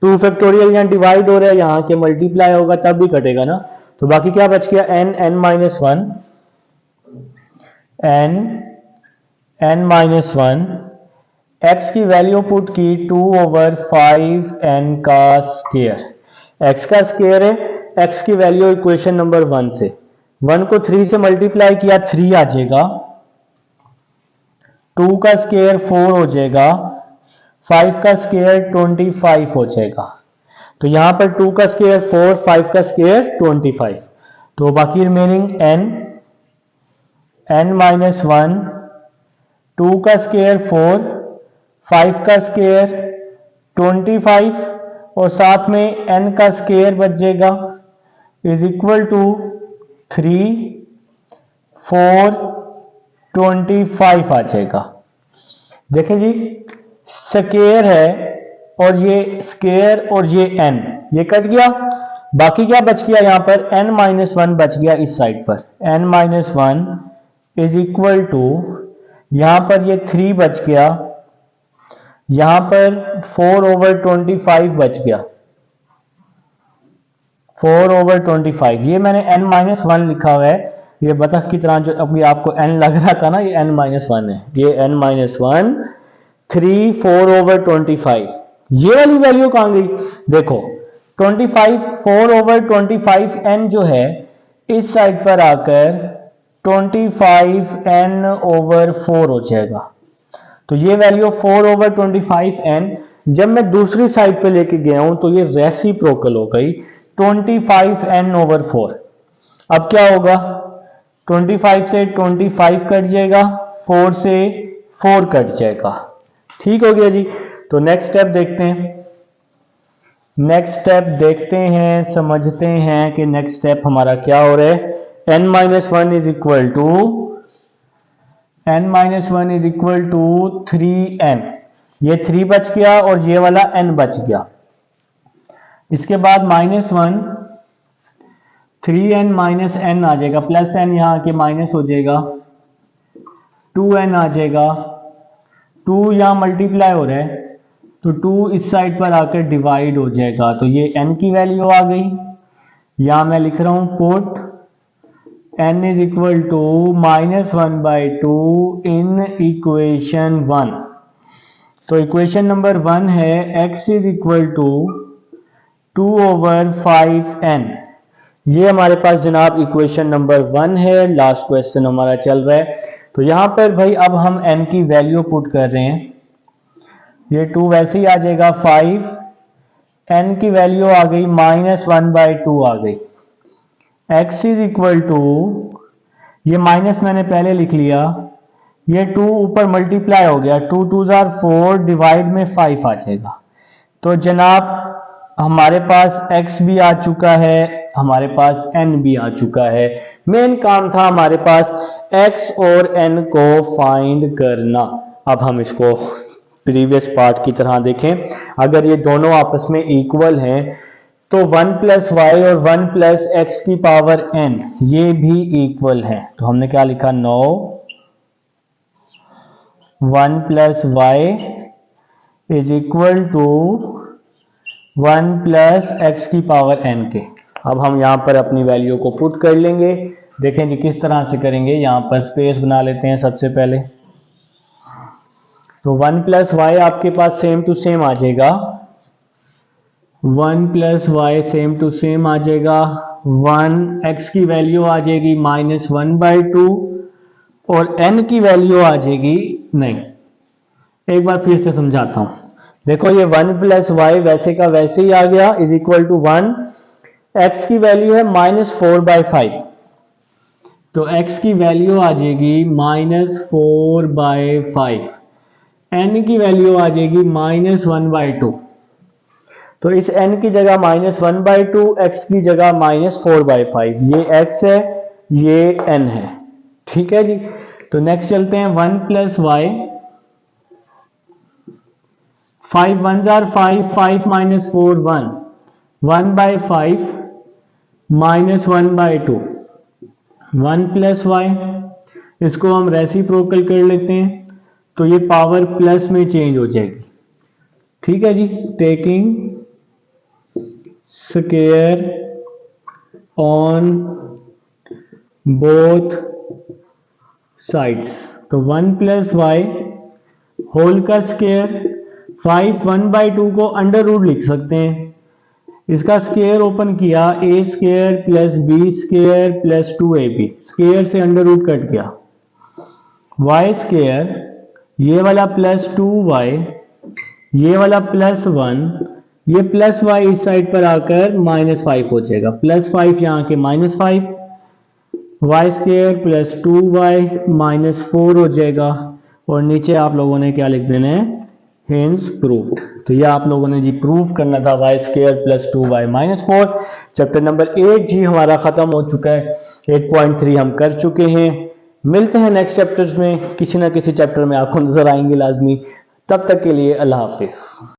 2 फैक्टोरियल यहाँ डिवाइड हो रहा है, यहाँ के मल्टीप्लाई होगा तब भी कटेगा ना। तो बाकी क्या बच गया n-1 n-1 x की वैल्यू पुट की 2/5n का स्क्वायर, x का स्क्वायर है, x की वैल्यू इक्वेशन नंबर 1 से, 1 को 3 से मल्टीप्लाई किया 3 आ जाएगा, 2 का स्क्वायर 4 हो जाएगा, 5 का स्क्वायर 25 हो जाएगा। तो यहां पर 2 का स्क्वायर 4, 5 का स्क्वायर 25, तो बाकी रिमेनिंग n माइनस 1, 2 का स्क्वायर 4, 5 का स्क्वायर 25 और साथ में n का स्क्वायर बचेगा इज इक्वल टू 3, 4, 25 आ जाएगा। देखें जी, स्क्वायर है और ये स्क्वायर और ये n, ये कट गया, बाकी क्या बच गया यहाँ पर n माइनस 1 बच गया इस साइड पर। n minus 1 is equal to, यहाँ पर ये 3 बच गया, यहाँ पर 4/25 बच गया, 4/25। ये मैंने n माइनस 1 लिखा हुआ है, ये बतख की तरह जो अभी आपको n लग रहा था ना, ये n माइनस 1 है, ये n माइनस 1, 3, 4/25। ये वाली वैल्यू कहां गई? देखो 25, 4/25 n जो है इस साइड पर आकर 25n/4 हो जाएगा। तो ये वैल्यू 4/25n जब मैं दूसरी साइड पे लेके गया हूं तो ये रेसिप्रोकल हो गई 25n/4। अब क्या होगा, 25 से 25 कट जाएगा, 4 से 4 कट जाएगा। ठीक हो गया जी। तो नेक्स्ट स्टेप देखते हैं, समझते हैं कि नेक्स्ट स्टेप हमारा क्या हो रहा है। n minus 1 is equal to 3n, ये 3 बच गया और ये वाला n बच गया। इसके बाद -1, 3n माइनस n आ जाएगा, प्लस n यहाँ आके माइनस हो जाएगा, 2n आ जाएगा, 2 यहाँ मल्टीप्लाई हो रहा है तो 2 इस साइड पर आकर डिवाइड हो जाएगा, तो ये n की वैल्यू आ गई। यहां मैं लिख रहा हूं put n is equal to -1/2 in equation 1। तो इक्वेशन नंबर 1 है x is equal to 2/5n। ये हमारे पास जनाब इक्वेशन नंबर 1 है। लास्ट क्वेश्चन हमारा चल रहा है। तो यहां पर भाई अब हम n की वैल्यू पुट कर रहे हैं, ये 2 वैसे ही आ जाएगा 5, n की वैल्यू आ गई -1/2 आ गई। x इज इक्वल टू, ये माइनस मैंने पहले लिख लिया, ये 2 ऊपर मल्टीप्लाई हो गया, 2 2s are 4 डिवाइड में 5 आ जाएगा। तो जनाब हमारे पास x भी आ चुका है, हमारे पास n भी आ चुका है। मेन काम था हमारे पास x और n को फाइंड करना। अब हम इसको प्रीवियस पार्ट की तरह देखें, अगर ये दोनों आपस में इक्वल हैं तो 1 + y और 1 + x की पावर n ये भी इक्वल है। तो हमने क्या लिखा, 9 1 + y is equal to 1 + x की पावर n के। अब हम यहां पर अपनी वैल्यू को पुट कर लेंगे। देखें जी किस तरह से करेंगे, यहां पर स्पेस बना लेते हैं सबसे पहले। तो 1 + y आपके पास सेम टू सेम आ जाएगा, 1 + y सेम टू सेम आ जाएगा, 1 x की वैल्यू आ जाएगी -1/2 और n की वैल्यू आ जाएगी, नहीं एक बार फिर से समझाता हूं। देखो ये 1 + y वैसे का वैसे ही आ गया इज इक्वल टू 1, x की वैल्यू है -4/5, तो x की वैल्यू आ जाएगी -4/5, n की वैल्यू आ जाएगी -1/2। तो इस n की जगह -1/2, x की जगह -4/5, ये x है ये n है। ठीक है जी। तो नेक्स्ट चलते हैं 1 + y, 5 1s are 5, 5 - 4 1, 1/5 -1/2, 1 + y, इसको हम रेसिप्रोकल कर लेते हैं तो ये पावर प्लस में चेंज हो जाएगी। ठीक है जी। Taking square on both sides, तो 1 + y होल का स्क्वायर, 5 1/2 को अंडर रूट लिख सकते हैं, इसका स्क्वायर ओपन किया, a² + b² + 2ab, स्क्वायर से अंडर रूट कट गया, y², ये वाला +2y ये वाला +1, ये प्लस वाई इस साइड पर आकर -5 हो जाएगा, +5 यहाँ के -5, वाई स्क्वायर प्लस 2y -4 हो जाएगा, और नीचे आप लोगों ने क्या लिख देना है, हेंस प्रूव्ड। तो ये आप लोगों ने जी प्रूव करना था y square plus 2y -4। Chapter number 8 जी हमारा खत्म हो चुका है, 8.3 हम कर चुके हैं। मिलते हैं नेक्स्ट चैप्टर्स में, किसी ना किसी चैप्टर में आपको नजर आएंगे लाजमी। तब तक के लिए अल्लाह हाफिज।